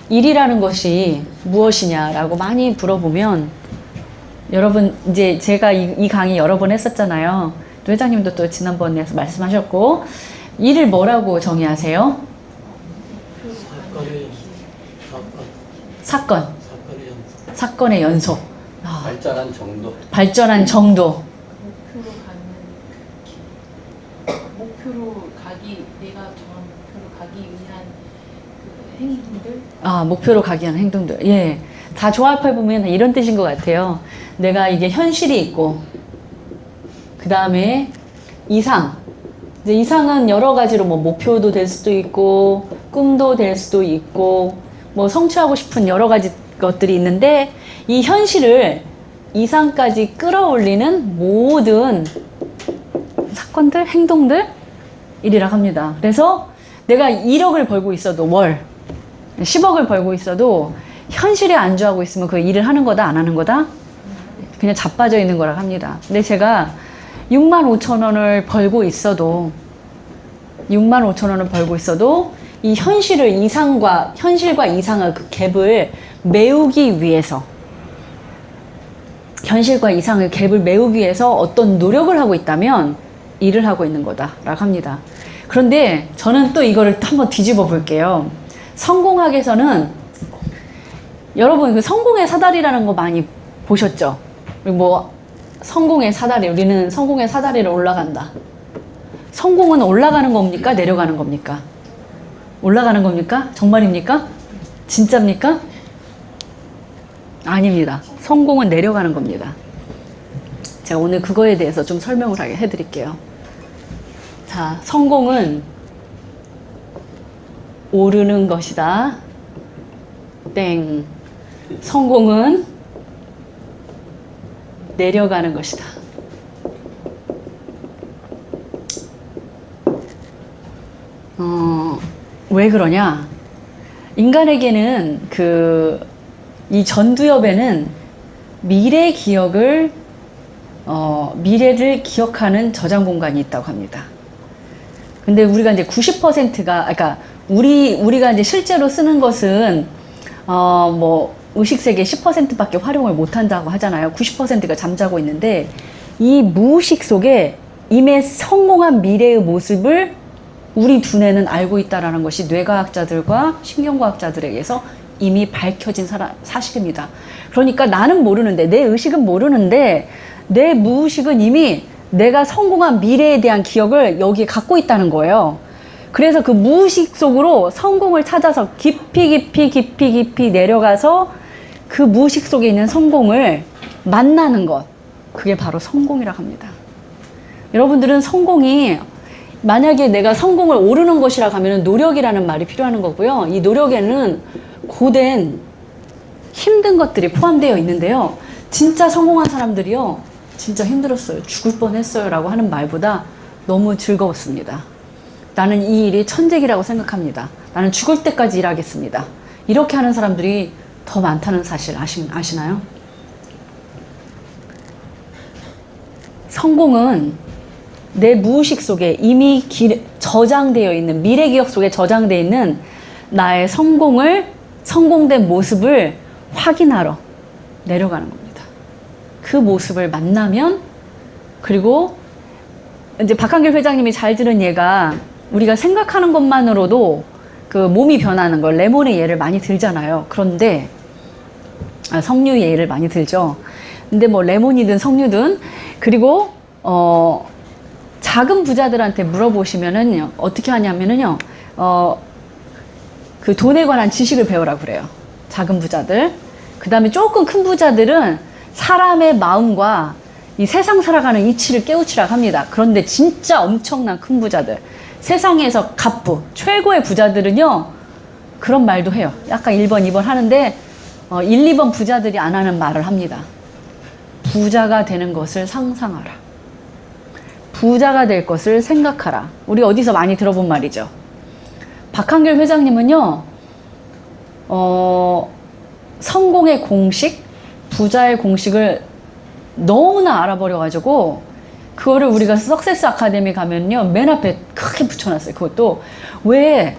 일이라는 것이 무엇이냐라고 많이 물어보면, 여러분, 이제 제가 이 강의 여러 번 했었잖아요. 또 회장님도 또 지난번에 말씀하셨고, 일을 뭐라고 정의하세요? 사건의 연속. 발전한 정도. 발전한 정도. 목표로 가기, 내가 정한 목표로 가기 위한 그 행동들. 목표로 가기 위한 행동들. 예. 다 조합해보면 이런 뜻인 것 같아요. 내가 이게 현실이 있고, 그 다음에 이상. 이제 이상은 여러 가지로 뭐 목표도 될 수도 있고, 꿈도 될 수도 있고, 뭐 성취하고 싶은 여러 가지 것들이 있는데, 이 현실을 이상까지 끌어올리는 모든 사건들, 행동들, 일이라 합니다. 그래서 내가 1억을 벌고 있어도 월, 10억을 벌고 있어도 현실에 안주하고 있으면 그 일을 하는 거다, 안 하는 거다? 그냥 자빠져 있는 거라 합니다. 근데 제가 65,000원을 벌고 있어도, 65,000원을 벌고 있어도 이 현실과 이상의 그 갭을 메우기 위해서, 현실과 이상의 갭을 메우기 위해서 어떤 노력을 하고 있다면 일을 하고 있는 거다라고 합니다. 그런데 저는 또 이거를 한번 뒤집어 볼게요. 성공학에서는 여러분 그 성공의 사다리라는 거 많이 보셨죠? 그리고 뭐 성공의 사다리, 우리는 성공의 사다리를 올라간다. 성공은 올라가는 겁니까? 내려가는 겁니까? 올라가는 겁니까? 정말입니까? 진짜입니까? 아닙니다. 성공은 내려가는 겁니다. 제가 오늘 그거에 대해서 좀 설명을 해드릴게요. 자, 성공은 오르는 것이다. 땡. 성공은 내려가는 것이다. 왜 그러냐? 인간에게는 이 전두엽에는 미래 기억을, 미래를 기억하는 저장 공간이 있다고 합니다. 근데 우리가 이제 90%가, 그러니까 우리가 이제 실제로 쓰는 것은, 뭐, 의식세계 10%밖에 활용을 못 한다고 하잖아요. 90%가 잠자고 있는데, 이 무의식 속에 이미 성공한 미래의 모습을 우리 두뇌는 알고 있다는 것이 뇌과학자들과 신경과학자들에게서 이미 밝혀진 사실입니다. 그러니까 나는 모르는데, 내 의식은 모르는데, 내 무의식은 이미 내가 성공한 미래에 대한 기억을 여기에 갖고 있다는 거예요. 그래서 그 무의식 속으로 성공을 찾아서 깊이 내려가서 그 무의식 속에 있는 성공을 만나는 것. 그게 바로 성공이라고 합니다. 여러분들은 성공이, 만약에 내가 성공을 오르는 것이라고 하면 노력이라는 말이 필요한 거고요. 이 노력에는 고된 힘든 것들이 포함되어 있는데요. 진짜 성공한 사람들이요, 진짜 힘들었어요. 죽을 뻔했어요 라고 하는 말보다 너무 즐거웠습니다. 나는 이 일이 천직이라고 생각합니다. 나는 죽을 때까지 일하겠습니다. 이렇게 하는 사람들이 더 많다는 사실 아시나요? 성공은 내 무의식 속에 이미 저장되어 있는, 미래 기억 속에 저장되어 있는 나의 성공된 모습을 확인하러 내려가는 겁니다. 그 모습을 만나면, 그리고 이제 박한길 회장님이 잘 들은 예가, 우리가 생각하는 것만으로도 그 몸이 변하는 걸, 레몬의 예를 많이 들잖아요. 그런데 석류의 예를 많이 들죠. 근데 뭐 레몬이든 석류든, 그리고 작은 부자들한테 물어보시면은요, 어떻게 하냐면은요, 그 돈에 관한 지식을 배우라고 그래요. 작은 부자들. 그 다음에 조금 큰 부자들은 사람의 마음과 이 세상 살아가는 이치를 깨우치라고 합니다. 그런데 진짜 엄청난 큰 부자들, 세상에서 갑부, 최고의 부자들은요, 그런 말도 해요. 약간 1번, 2번 하는데 1, 2번 부자들이 안 하는 말을 합니다. 부자가 되는 것을 상상하라. 부자가 될 것을 생각하라. 우리 어디서 많이 들어본 말이죠. 박한길 회장님은요, 성공의 공식, 부자의 공식을 너무나 알아버려가지고 그거를 우리가 석세스 아카데미 가면요 맨 앞에 크게 붙여놨어요. 그것도 왜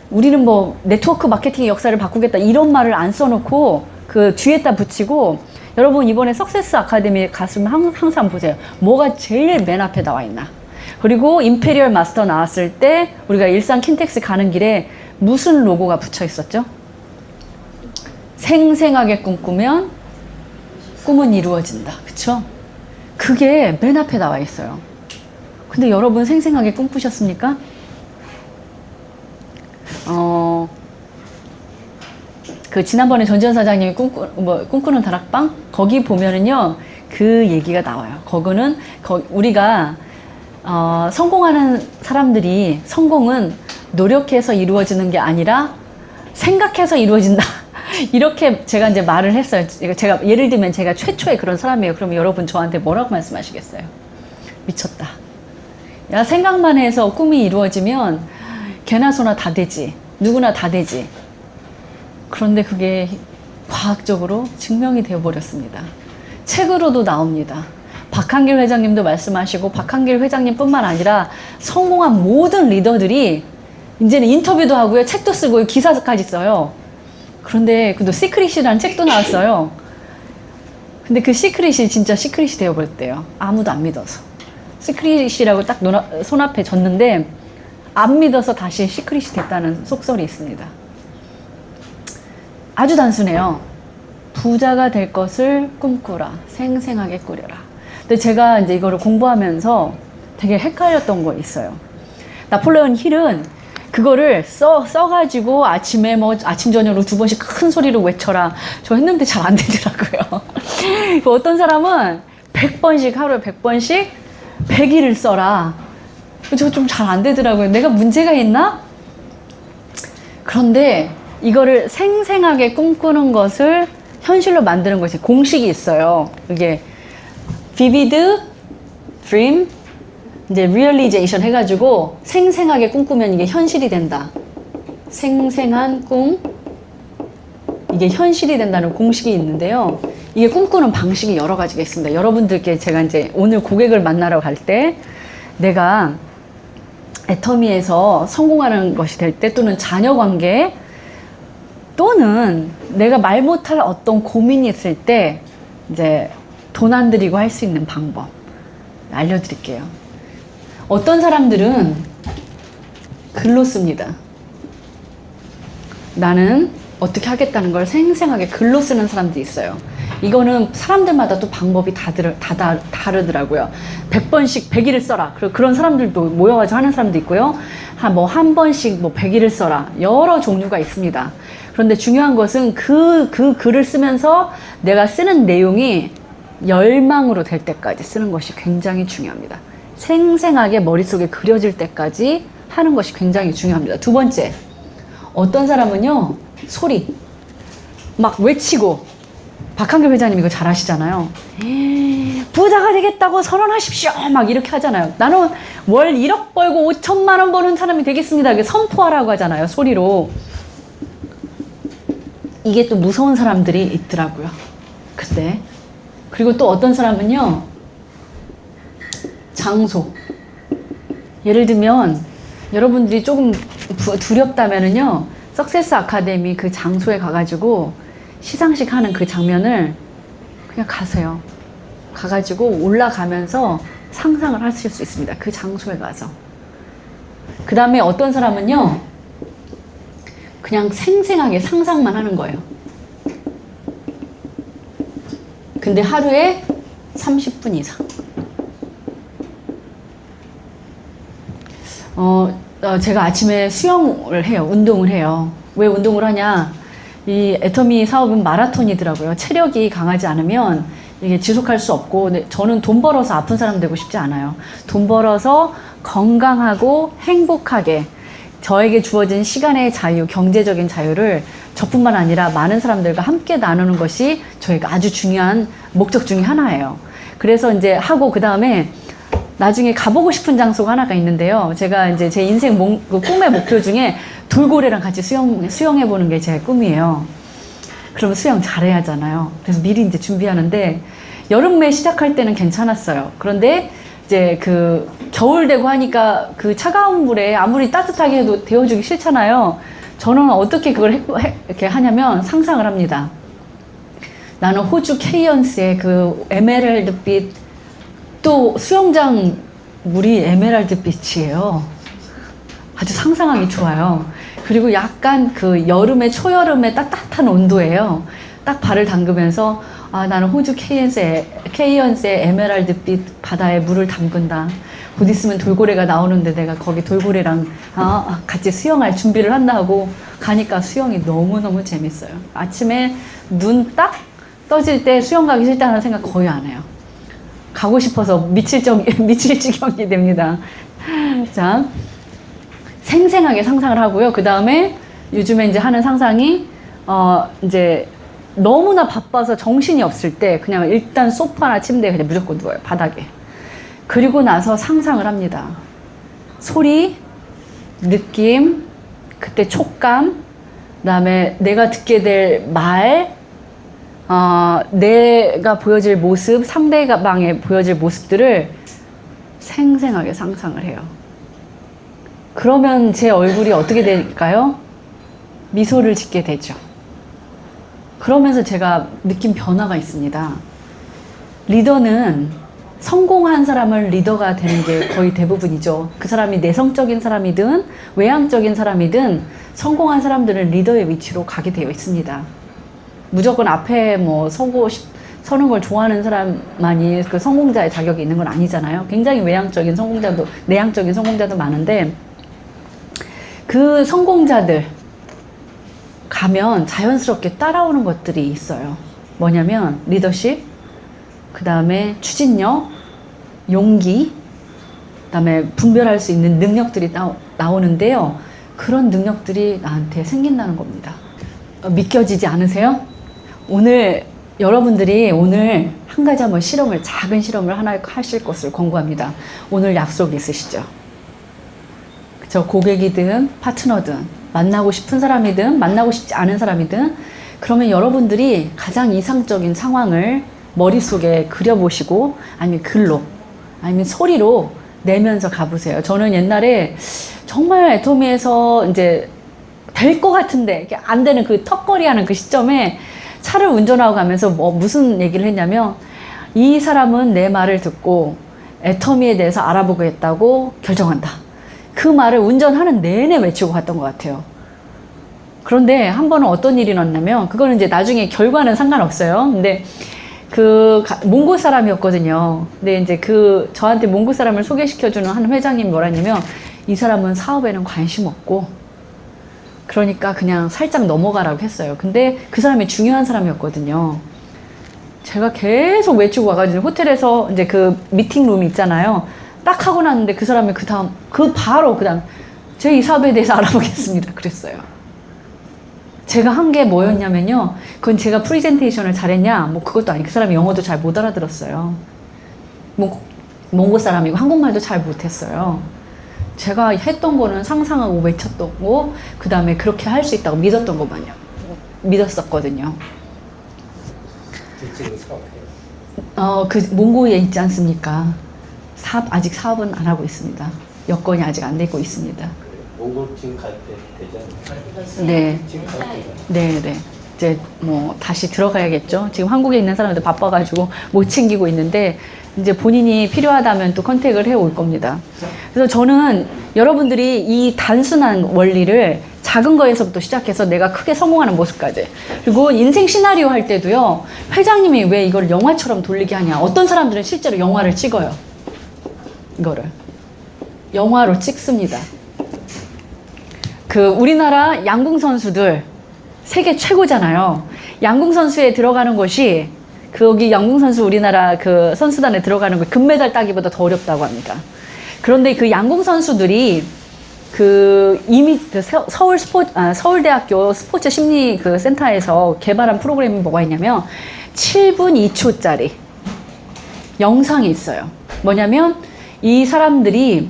우리는 뭐 네트워크 마케팅의 역사를 바꾸겠다 이런 말을 안 써놓고 그 뒤에다 붙이고, 여러분 이번에 석세스 아카데미 갔으면 항상 보세요. 뭐가 제일 맨 앞에 나와 있나. 그리고 임페리얼 마스터 나왔을 때 우리가 일산 킨텍스 가는 길에 무슨 로고가 붙여 있었죠? 생생하게 꿈꾸면 꿈은 이루어진다. 그쵸? 그게 맨 앞에 나와 있어요. 근데 여러분 생생하게 꿈꾸셨습니까? 그 지난번에 전지현 사장님이 꿈꾸는 다락방 거기 보면은요 그 얘기가 나와요. 거기는 우리가 성공하는 사람들이 성공은 노력해서 이루어지는 게 아니라 생각해서 이루어진다. 이렇게 제가 이제 말을 했어요. 제가 예를 들면 제가 최초의 그런 사람이에요. 그러면 여러분 저한테 뭐라고 말씀하시겠어요? 미쳤다. 야, 생각만 해서 꿈이 이루어지면 개나 소나 다 되지. 누구나 다 되지. 그런데 그게 과학적으로 증명이 되어버렸습니다. 책으로도 나옵니다. 박한길 회장님도 말씀하시고, 박한길 회장님뿐만 아니라 성공한 모든 리더들이 이제는 인터뷰도 하고요, 책도 쓰고 기사까지 써요. 그런데 또 시크릿이라는 책도 나왔어요. 근데 그 시크릿이 진짜 시크릿이 되어버렸대요. 아무도 안 믿어서. 시크릿이라고 딱 손 앞에 줬는데 안 믿어서 다시 시크릿이 됐다는 속설이 있습니다. 아주 단순해요. 부자가 될 것을 꿈꾸라. 생생하게 꾸려라. 근데 제가 이제 이거를 공부하면서 되게 헷갈렸던 거 있어요. 나폴레온 힐은 그거를 써가지고 아침에 아침 저녁으로 2번씩 큰 소리로 외쳐라. 저 했는데 잘 안 되더라고요. 어떤 사람은 100번씩, 하루에 100번씩 100일을 써라. 저 좀 잘 안 되더라고요. 내가 문제가 있나? 그런데 이거를 생생하게 꿈꾸는 것을 현실로 만드는 것이 공식이 있어요. 이게 vivid dream, 이제 realization 해가지고 생생하게 꿈꾸면 이게 현실이 된다. 생생한 꿈, 이게 현실이 된다는 공식이 있는데요. 이게 꿈꾸는 방식이 여러 가지가 있습니다. 여러분들께 제가 이제 오늘 고객을 만나러 갈 때 내가 애터미에서 성공하는 것이 될 때, 또는 자녀 관계, 또는 내가 말 못할 어떤 고민이 있을 때 이제 돈 안 들이고 할 수 있는 방법 알려드릴게요. 어떤 사람들은 글로 씁니다. 나는 어떻게 하겠다는 걸 생생하게 글로 쓰는 사람들이 있어요. 이거는 사람들마다 또 방법이 다 다르더라고요. 100번씩 100일을 써라. 그런 사람들도 모여가지고 하는 사람도 있고요. 한 번씩 100일을 써라. 여러 종류가 있습니다. 그런데 중요한 것은 그 글을 쓰면서 내가 쓰는 내용이 열망으로 될 때까지 쓰는 것이 굉장히 중요합니다. 생생하게 머릿속에 그려질 때까지 하는 것이 굉장히 중요합니다. 두 번째, 어떤 사람은요, 소리 막 외치고, 박한길 회장님 이거 잘 아시잖아요. 부자가 되겠다고 선언하십시오 막 이렇게 하잖아요. 나는 월 1억 벌고 5천만 원 버는 사람이 되겠습니다. 이게 선포하라고 하잖아요, 소리로. 이게 또 무서운 사람들이 있더라고요, 그때. 그리고 또 어떤 사람은요, 장소. 예를 들면 여러분들이 조금 두렵다면은요, 석세스 아카데미 그 장소에 가가지고 시상식 하는 그 장면을 그냥 가세요. 가가지고 올라가면서 상상을 하실 수 있습니다. 그 장소에 가서. 그 다음에 어떤 사람은요, 그냥 생생하게 상상만 하는 거예요. 근데 하루에 30분 이상. 제가 아침에 수영을 해요. 운동을 해요. 왜 운동을 하냐? 이 애터미 사업은 마라톤이더라고요. 체력이 강하지 않으면 이게 지속할 수 없고, 근데 저는 돈 벌어서 아픈 사람 되고 싶지 않아요. 돈 벌어서 건강하고 행복하게 저에게 주어진 시간의 자유, 경제적인 자유를 저뿐만 아니라 많은 사람들과 함께 나누는 것이 저희가 아주 중요한 목적 중에 하나예요. 그래서 이제 하고, 그 다음에 나중에 가보고 싶은 장소가 하나가 있는데요. 제가 이제 제 인생 꿈의 목표 중에 돌고래랑 같이 수영해보는 게 제 꿈이에요. 그러면 수영 잘해야 하잖아요. 그래서 미리 이제 준비하는데 여름에 시작할 때는 괜찮았어요. 그런데 이제 그 겨울 되고 하니까 그 차가운 물에 아무리 따뜻하게 해도 데워주기 싫잖아요. 저는 어떻게 그걸 이렇게 하냐면 상상을 합니다. 나는 호주 케이언스의 그 에메랄드빛, 또 수영장 물이 에메랄드빛이에요. 아주 상상하기 좋아요. 그리고 약간 그 여름에, 초여름에 따뜻한 온도예요. 딱 발을 담그면서 아, 나는 호주 케이언스의 에메랄드빛 바다에 물을 담근다. 곧 있으면 돌고래가 나오는데 내가 거기 돌고래랑 같이 수영할 준비를 한다 하고 가니까 수영이 너무너무 재밌어요. 아침에 눈 딱 떠질 때 수영 가기 싫다는 생각 거의 안 해요. 가고 싶어서 미칠 지경이 됩니다. 자, 생생하게 상상을 하고요. 그 다음에 요즘에 이제 하는 상상이 이제 너무나 바빠서 정신이 없을 때 그냥 일단 소파나 침대에 그냥 무조건 누워요. 바닥에. 그리고 나서 상상을 합니다. 소리, 느낌, 그때 촉감, 그 다음에 내가 듣게 될 말, 내가 보여질 모습, 상대방의 보여질 모습들을 생생하게 상상을 해요. 그러면 제 얼굴이 어떻게 될까요? 미소를 짓게 되죠. 그러면서 제가 느낀 변화가 있습니다. 리더는 성공한 사람을 리더가 되는 게 거의 대부분이죠. 그 사람이 내성적인 사람이든 외향적인 사람이든 성공한 사람들은 리더의 위치로 가게 되어 있습니다. 무조건 앞에 뭐 서는 걸 좋아하는 사람만이 그 성공자의 자격이 있는 건 아니잖아요. 굉장히 외향적인 성공자도, 내향적인 성공자도 많은데 그 성공자들 가면 자연스럽게 따라오는 것들이 있어요. 뭐냐면 리더십, 그 다음에 추진력, 용기, 그 다음에 분별할 수 있는 능력들이 나오는데요. 그런 능력들이 나한테 생긴다는 겁니다. 믿겨지지 않으세요? 오늘 여러분들이 오늘 한 가지 한번 작은 실험을 하나 하실 것을 권고합니다. 오늘 약속 있으시죠? 그쵸? 고객이든 파트너든 만나고 싶은 사람이든 만나고 싶지 않은 사람이든 그러면 여러분들이 가장 이상적인 상황을 머릿속에 그려보시고 아니면 글로 아니면 소리로 내면서 가보세요. 저는 옛날에 정말 애터미에서 이제 될 것 같은데 안 되는 그 턱걸이 하는 그 시점에 차를 운전하고 가면서 무슨 얘기를 했냐면 이 사람은 내 말을 듣고 애터미에 대해서 알아보겠다고 결정한다. 그 말을 운전하는 내내 외치고 갔던 것 같아요. 그런데 한 번은 어떤 일이 났냐면 그거는 이제 나중에 결과는 상관없어요. 근데 그 몽고 사람이었거든요. 근데 이제 그 저한테 몽고 사람을 소개시켜주는 한 회장님이 뭐라 했냐면 이 사람은 사업에는 관심 없고 그러니까 그냥 살짝 넘어가라고 했어요. 근데 그 사람이 중요한 사람이었거든요. 제가 계속 외치고 와가지고 호텔에서 이제 그 미팅룸이 있잖아요. 딱 하고 났는데 그 사람이 그 다음 제 이 사업에 대해서 알아보겠습니다. 그랬어요. 제가 한 게 뭐였냐면요. 그건 제가 프리젠테이션을 잘했냐? 뭐 그것도 아니고 그 사람이 영어도 잘 못 알아들었어요. 몽고 사람이고 한국말도 잘 못했어요. 제가 했던 거는 상상하고 외쳤던 거, 그 다음에 그렇게 할 수 있다고 믿었던 것만요. 믿었었거든요. 지금 사업해요? 그 몽고에 있지 않습니까? 아직 사업은 안 하고 있습니다. 여건이 아직 안 되고 있습니다. 몽골 지금 갈 때 되잖아요. 네. 지금 갈 때잖아요. 네. 이제 뭐 다시 들어가야겠죠. 지금 한국에 있는 사람들 바빠가지고 못 챙기고 있는데 이제 본인이 필요하다면 또 컨택을 해 올 겁니다. 그래서 저는 여러분들이 이 단순한 원리를 작은 거에서부터 시작해서 내가 크게 성공하는 모습까지, 그리고 인생 시나리오 할 때도요, 회장님이 왜 이걸 영화처럼 돌리게 하냐. 어떤 사람들은 실제로 영화를 찍어요. 이거를 영화로 찍습니다. 그 우리나라 양궁 선수들 세계 최고잖아요. 양궁 선수에 들어가는 것이 거기 양궁 선수 우리나라 그 선수단에 들어가는 거 금메달 따기보다 더 어렵다고 합니다. 그런데 그 양궁 선수들이 서울대학교 스포츠 심리 그 센터에서 개발한 프로그램이 뭐가 있냐면 7분 2초짜리 영상이 있어요. 뭐냐면 이 사람들이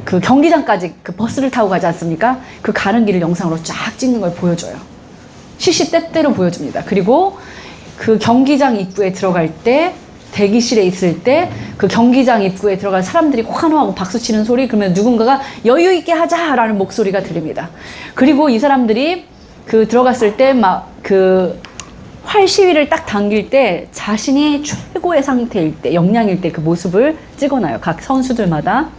그 경기장까지 그 버스를 타고 가지 않습니까? 그 가는 길을 영상으로 쫙 찍는 걸 보여줘요. 시시때때로 보여줍니다. 그리고 그 경기장 입구에 들어갈 때, 대기실에 있을 때 그 경기장 입구에 들어간 사람들이 환호하고 박수치는 소리, 그러면 누군가가 여유 있게 하자라는 목소리가 들립니다. 그리고 이 사람들이 그 들어갔을 때 막 그 활 시위를 딱 당길 때 자신이 최고의 상태일 때, 역량일 때 그 모습을 찍어놔요. 각 선수들마다.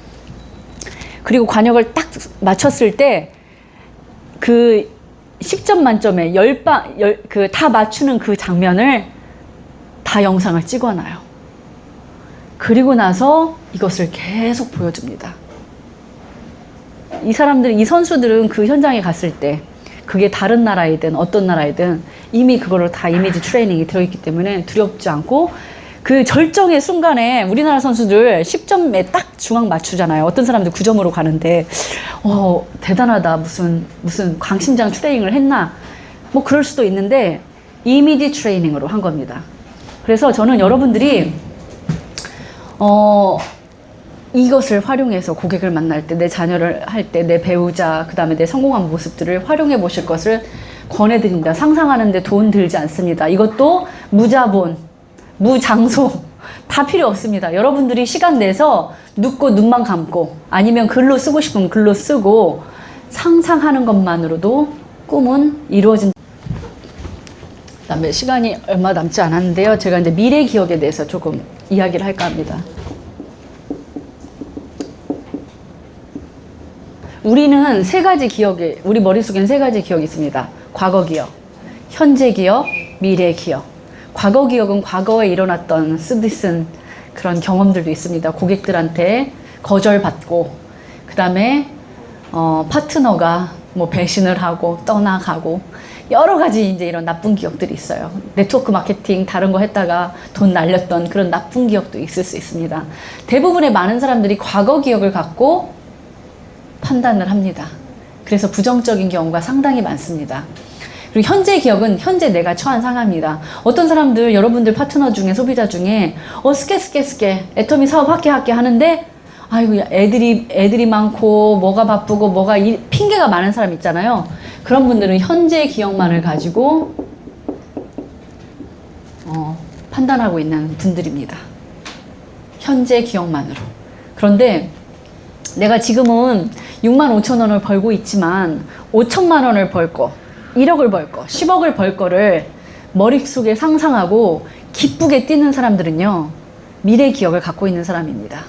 그리고 관역을 딱 맞췄을 때 그 10점 만점에 다 맞추는 그 장면을 다 영상을 찍어놔요. 그리고 나서 이것을 계속 보여줍니다. 이 선수들은 그 현장에 갔을 때, 그게 다른 나라이든 어떤 나라이든 이미 그걸로 다 이미지 트레이닝이 들어있기 때문에 두렵지 않고, 그 절정의 순간에 우리나라 선수들 10점에 딱 중앙 맞추잖아요. 어떤 사람들 9점으로 가는데, 대단하다. 무슨 강심장 트레이닝을 했나? 뭐 그럴 수도 있는데, 이미지 트레이닝으로 한 겁니다. 그래서 저는 여러분들이, 이것을 활용해서 고객을 만날 때, 내 자녀를 할 때, 내 배우자, 그 다음에 내 성공한 모습들을 활용해 보실 것을 권해드립니다. 상상하는데 돈 들지 않습니다. 이것도 무자본, 무장소 다 필요 없습니다. 여러분들이 시간 내서 눕고 눈만 감고, 아니면 글로 쓰고 싶으면 글로 쓰고, 상상하는 것만으로도 꿈은 이루어진다. 그 다음에 시간이 얼마 남지 않았는데요. 제가 이제 미래 기억에 대해서 조금 이야기를 할까 합니다. 우리는 세 가지 기억에, 우리 머릿속에는 세 가지 기억이 있습니다. 과거 기억, 현재 기억, 미래 기억. 과거 기억은 과거에 일어났던 쓰디쓴 그런 경험들도 있습니다. 고객들한테 거절받고, 그 다음에 파트너가 뭐 배신을 하고 떠나가고, 여러 가지 이제 이런 나쁜 기억들이 있어요. 네트워크 마케팅 다른 거 했다가 돈 날렸던 그런 나쁜 기억도 있을 수 있습니다. 대부분의 많은 사람들이 과거 기억을 갖고 판단을 합니다. 그래서 부정적인 경우가 상당히 많습니다. 그리고 현재 기억은 현재 내가 처한 상황입니다. 어떤 사람들, 여러분들 파트너 중에, 소비자 중에 스케 애터미 사업 할게 하는데, 아이고 애들이 많고 뭐가 바쁘고 뭐가 핑계가 많은 사람 있잖아요. 그런 분들은 현재 기억만을 가지고 판단하고 있는 분들입니다. 현재 기억만으로. 그런데 내가 지금은 6만 5천 원을 벌고 있지만 5천만 원을 벌 거, 1억을 벌 거, 10억을 벌 거를 머릿속에 상상하고 기쁘게 뛰는 사람들은요, 미래 기억을 갖고 있는 사람입니다.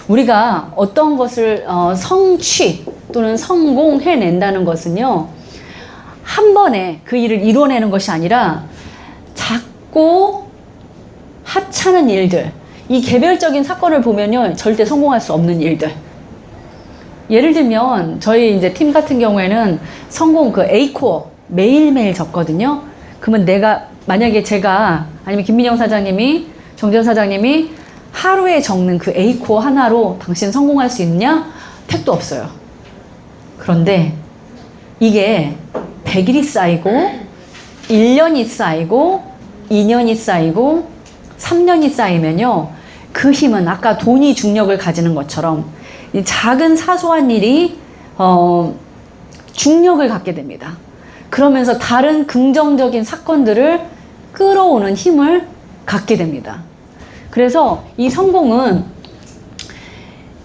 우리가 어떤 것을 성취 또는 성공해낸다는 것은요, 한 번에 그 일을 이루어내는 것이 아니라 작고 하찮은 일들, 이 개별적인 사건을 보면요, 절대 성공할 수 없는 일들. 예를 들면 저희 이제 팀 같은 경우에는 성공 그 A코어 매일매일 적거든요. 그러면 만약에 제가, 아니면 김민영 사장님이, 정재현 사장님이 하루에 적는 그 A코어 하나로 당신 성공할 수 있느냐? 택도 없어요. 그런데 이게 100일이 쌓이고 1년이 쌓이고 2년이 쌓이고 3년이 쌓이면요, 그 힘은 아까 돈이 중력을 가지는 것처럼 이 작은 사소한 일이 중력을 갖게 됩니다. 그러면서 다른 긍정적인 사건들을 끌어오는 힘을 갖게 됩니다. 그래서 이 성공은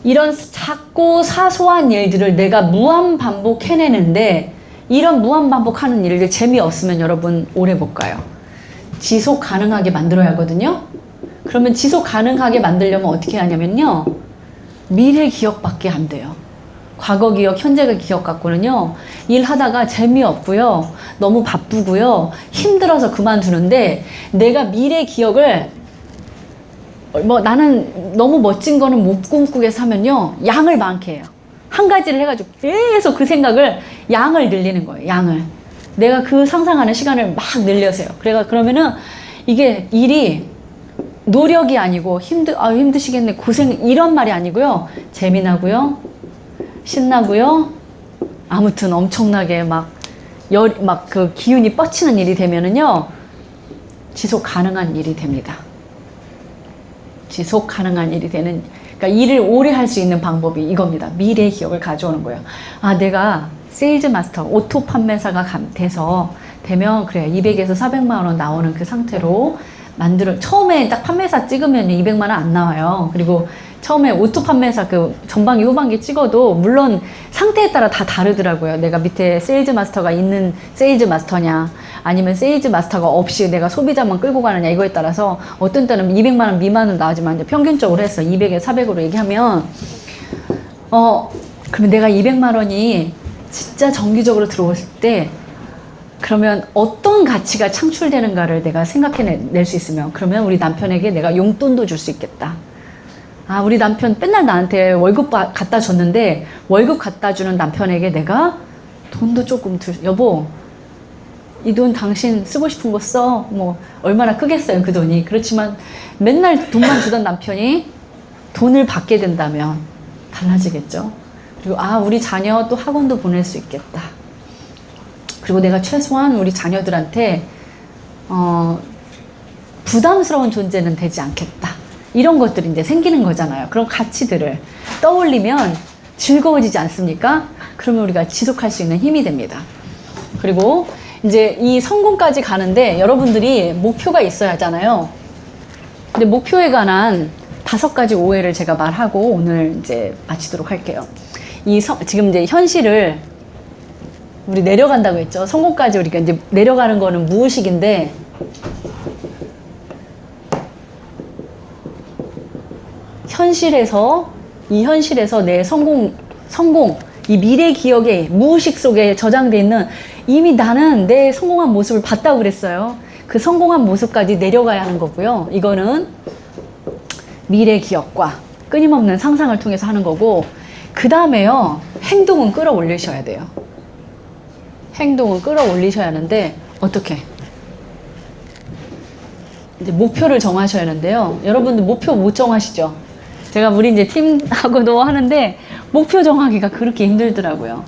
이런 작고 사소한 일들을 내가 무한반복 해내는데, 이런 무한반복하는 일들 재미없으면 여러분 오래 못 가요. 지속 가능하게 만들어야 하거든요. 그러면 지속 가능하게 만들려면 어떻게 하냐면요, 미래 기억밖에 안 돼요. 과거 기억, 현재 기억 갖고는요, 일하다가 재미없고요, 너무 바쁘고요, 힘들어서 그만두는데, 내가 미래 기억을 나는 너무 멋진 거는 못 꿈꾸겠어 하면요, 양을 많게 해요. 한 가지를 해가지고 계속 그 생각을, 양을 늘리는 거예요. 양을. 내가 그 상상하는 시간을 막 늘려서요. 그러면은 이게 일이 노력이 아니고 힘드시겠네, 고생, 이런 말이 아니고요, 재미나고요, 신나고요, 아무튼 엄청나게 막 그 기운이 뻗치는 일이 되면은요, 지속 가능한 일이 됩니다. 지속 가능한 일이 되는, 그러니까 일을 오래 할 수 있는 방법이 이겁니다. 미래 기억을 가져오는 거예요. 아, 내가 세일즈 마스터, 오토 판매사가 돼서 되면 그래 200에서 400만 원 나오는 그 상태로 만들어. 처음에 딱 판매사 찍으면 200만 원 안 나와요. 그리고 처음에 오토 판매사 그 전반기 후반기 찍어도 물론 상태에 따라 다 다르더라고요. 내가 밑에 세일즈 마스터가 있는 세일즈 마스터냐 아니면 세일즈 마스터가 없이 내가 소비자만 끌고 가느냐 이거에 따라서 어떤 때는 200만 원 미만으로 나오지만 이제 평균적으로 해서 200에 400으로 얘기하면 그러면 내가 200만 원이 진짜 정기적으로 들어왔을 때 그러면 어떤 가치가 창출되는가를 내가 생각해낼 수 있으면 그러면 우리 남편에게 내가 용돈도 줄 수 있겠다. 아, 우리 남편 맨날 나한테 월급 갖다 줬는데 월급 갖다 주는 남편에게 내가 돈도 조금 여보 이 돈 당신 쓰고 싶은 거 써. 뭐 얼마나 크겠어요 그 돈이. 그렇지만 맨날 돈만 주던 남편이 돈을 받게 된다면 달라지겠죠. 그리고 아, 우리 자녀 또 학원도 보낼 수 있겠다. 그리고 내가 최소한 우리 자녀들한테 부담스러운 존재는 되지 않겠다. 이런 것들이 이제 생기는 거잖아요. 그런 가치들을 떠올리면 즐거워지지 않습니까? 그러면 우리가 지속할 수 있는 힘이 됩니다. 그리고 이제 이 성공까지 가는데 여러분들이 목표가 있어야 하잖아요. 근데 목표에 관한 5가지 오해를 제가 말하고 오늘 이제 마치도록 할게요. 지금 이제 현실을 우리 내려간다고 했죠. 성공까지 우리가 이제 내려가는 거는 무의식인데 이 현실에서 내 성공, 이 미래 기억의 무의식 속에 저장되어 있는 이미 나는 내 성공한 모습을 봤다고 그랬어요. 그 성공한 모습까지 내려가야 하는 거고요. 이거는 미래 기억과 끊임없는 상상을 통해서 하는 거고, 그 다음에요, 행동은 끌어올리셔야 돼요. 행동을 끌어올리셔야 하는데, 어떻게? 이제 목표를 정하셔야 하는데요. 여러분들 목표 못 정하시죠? 제가 우리 이제 팀하고도 하는데 목표 정하기가 그렇게 힘들더라고요.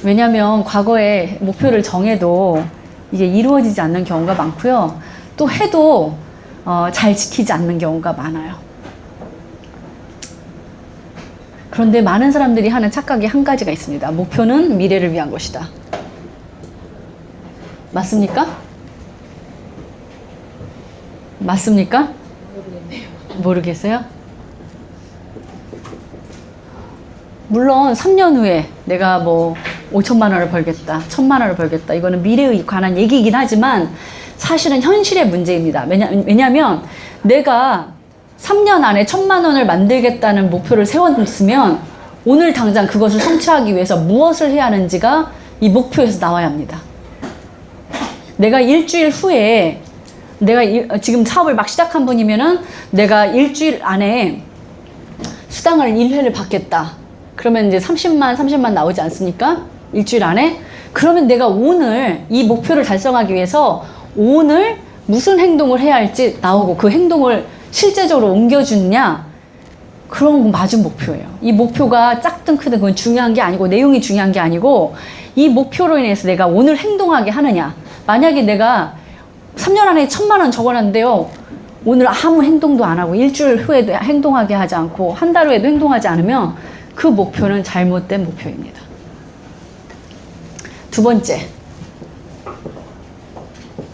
왜냐면 과거에 목표를 정해도 이게 이루어지지 않는 경우가 많고요. 또 해도 잘 지키지 않는 경우가 많아요. 그런데 많은 사람들이 하는 착각이 한 가지가 있습니다. 목표는 미래를 위한 것이다. 맞습니까? 맞습니까? 모르겠네요. 모르겠어요? 물론 3년 후에 내가 뭐 5천만 원을 벌겠다, 1,000만 원을 벌겠다, 이거는 미래에 관한 얘기이긴 하지만 사실은 현실의 문제입니다. 왜냐하면 내가 3년 안에 1,000만 원을 만들겠다는 목표를 세웠으면 오늘 당장 그것을 성취하기 위해서 무엇을 해야 하는지가 이 목표에서 나와야 합니다. 내가 일주일 후에 내가 지금 사업을 막 시작한 분이면은 내가 일주일 안에 수당을 1회를 받겠다. 그러면 이제 30만 나오지 않습니까? 일주일 안에? 그러면 내가 오늘 이 목표를 달성하기 위해서 오늘 무슨 행동을 해야 할지 나오고 그 행동을 실제적으로 옮겨주느냐? 그런 건 맞은 목표예요. 이 목표가 작든 크든 그건 중요한 게 아니고 내용이 중요한 게 아니고 이 목표로 인해서 내가 오늘 행동하게 하느냐? 만약에 내가 3년 안에 1,000만 원 적어놨는데요. 오늘 아무 행동도 안 하고 일주일 후에도 행동하게 하지 않고 한 달 후에도 행동하지 않으면 그 목표는 잘못된 목표입니다. 두 번째,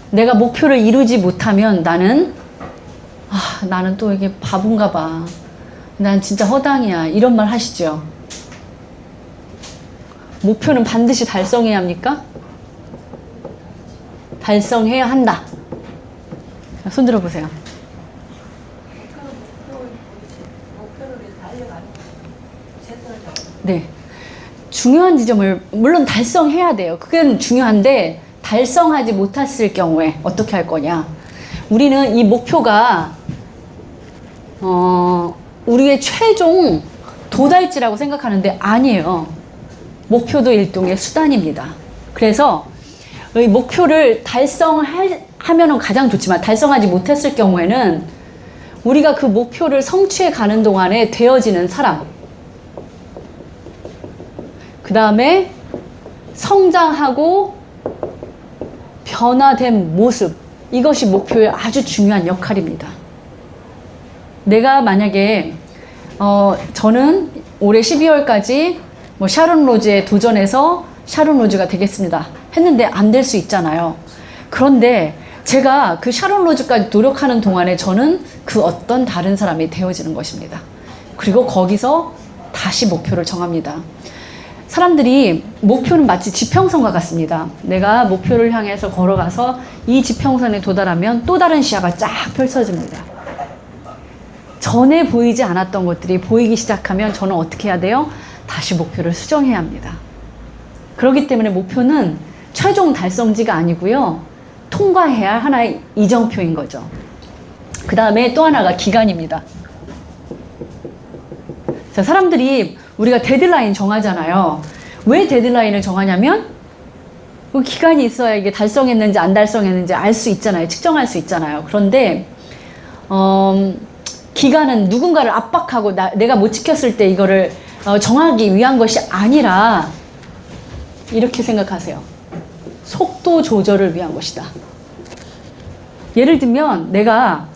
내가 목표를 이루지 못하면 나는 또 이게 바본가 봐. 난 진짜 허당이야. 이런 말 하시죠? 목표는 반드시 달성해야 합니까? 달성해야 한다. 손 들어보세요. 네. 중요한 지점을 물론 달성해야 돼요. 그건 중요한데 달성하지 못했을 경우에 어떻게 할 거냐. 우리는 이 목표가 우리의 최종 도달지라고 생각하는데 아니에요. 목표도 일종의 수단입니다. 그래서 이 목표를 달성하면 가장 좋지만 달성하지 못했을 경우에는 우리가 그 목표를 성취해 가는 동안에 되어지는 사람, 그 다음에 성장하고 변화된 모습, 이것이 목표의 아주 중요한 역할입니다. 내가 만약에 저는 올해 12월까지 뭐 샤론 로즈에 도전해서 샤론 로즈가 되겠습니다 했는데 안 될 수 있잖아요. 그런데 제가 그 샤론 로즈까지 노력하는 동안에 저는 그 어떤 다른 사람이 되어지는 것입니다. 그리고 거기서 다시 목표를 정합니다. 사람들이 목표는 마치 지평선과 같습니다. 내가 목표를 향해서 걸어가서 이 지평선에 도달하면 또 다른 시야가 쫙 펼쳐집니다. 전에 보이지 않았던 것들이 보이기 시작하면 저는 어떻게 해야 돼요? 다시 목표를 수정해야 합니다. 그렇기 때문에 목표는 최종 달성지가 아니고요. 통과해야 할 하나의 이정표인 거죠. 그 다음에 또 하나가 기간입니다. 자, 사람들이 우리가 데드라인 정하잖아요. 왜 데드라인을 정하냐면 그 기간이 있어야 이게 달성했는지 안 달성했는지 알 수 있잖아요. 측정할 수 있잖아요. 그런데 기간은 누군가를 압박하고 내가 못 지켰을 때 이거를 정하기 위한 것이 아니라 이렇게 생각하세요. 속도 조절을 위한 것이다. 예를 들면 내가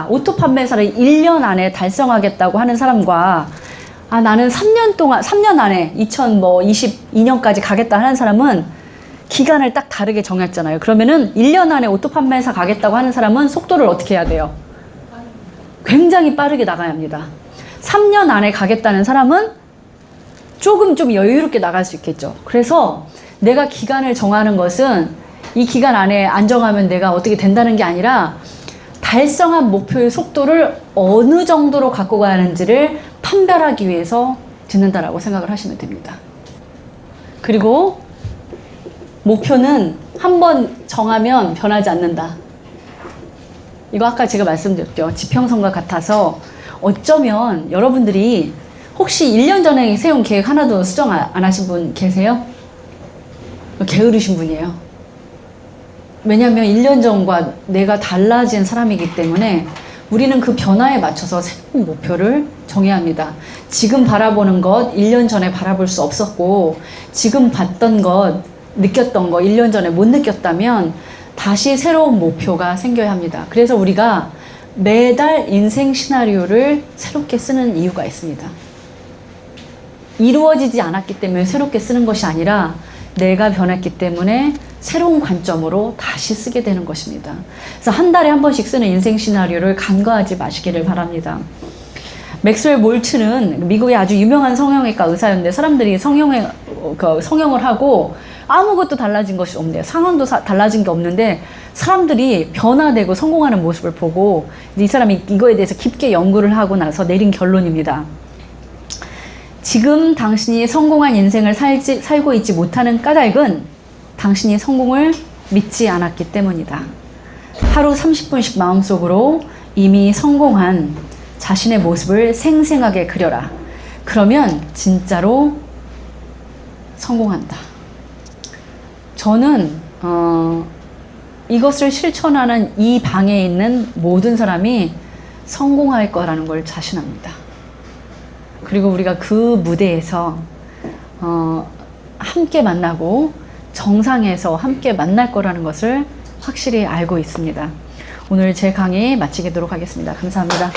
오토 판매사를 1년 안에 달성하겠다고 하는 사람과 나는 3년 안에 2022년까지 가겠다 하는 사람은 기간을 딱 다르게 정했잖아요. 그러면은 1년 안에 오토 판매사 가겠다고 하는 사람은 속도를 어떻게 해야 돼요? 굉장히 빠르게 나가야 합니다. 3년 안에 가겠다는 사람은 조금 좀 여유롭게 나갈 수 있겠죠. 그래서 내가 기간을 정하는 것은 이 기간 안에 안 정하면 내가 어떻게 된다는 게 아니라 달성한 목표의 속도를 어느 정도로 갖고 가는지를 판별하기 위해서 듣는다라고 생각을 하시면 됩니다. 그리고 목표는 한번 정하면 변하지 않는다. 이거 아까 제가 말씀드렸죠. 지평선과 같아서 어쩌면 여러분들이 혹시 1년 전에 세운 계획 하나도 수정 안 하신 분 계세요? 게으르신 분이에요. 왜냐하면 1년 전과 내가 달라진 사람이기 때문에 우리는 그 변화에 맞춰서 새로운 목표를 정해야 합니다. 지금 바라보는 것 1년 전에 바라볼 수 없었고 지금 봤던 것, 느꼈던 거 1년 전에 못 느꼈다면 다시 새로운 목표가 생겨야 합니다. 그래서 우리가 매달 인생 시나리오를 새롭게 쓰는 이유가 있습니다. 이루어지지 않았기 때문에 새롭게 쓰는 것이 아니라 내가 변했기 때문에 새로운 관점으로 다시 쓰게 되는 것입니다. 그래서 한 달에 한 번씩 쓰는 인생 시나리오를 간과하지 마시기를 바랍니다. 맥스웰 몰트는 미국의 아주 유명한 성형외과 의사였는데 사람들이 성형을 하고 아무것도 달라진 것이 없네요. 상황도 달라진 게 없는데 사람들이 변화되고 성공하는 모습을 보고 이 사람이 이거에 대해서 깊게 연구를 하고 나서 내린 결론입니다. 지금 당신이 성공한 인생을 살고 있지 못하는 까닭은 당신이 성공을 믿지 않았기 때문이다. 하루 30분씩 마음속으로 이미 성공한 자신의 모습을 생생하게 그려라. 그러면 진짜로 성공한다. 저는 이것을 실천하는 이 방에 있는 모든 사람이 성공할 거라는 걸 자신합니다. 그리고 우리가 그 무대에서 함께 만나고 정상에서 함께 만날 거라는 것을 확실히 알고 있습니다. 오늘 제 강의 마치도록 하겠습니다. 감사합니다.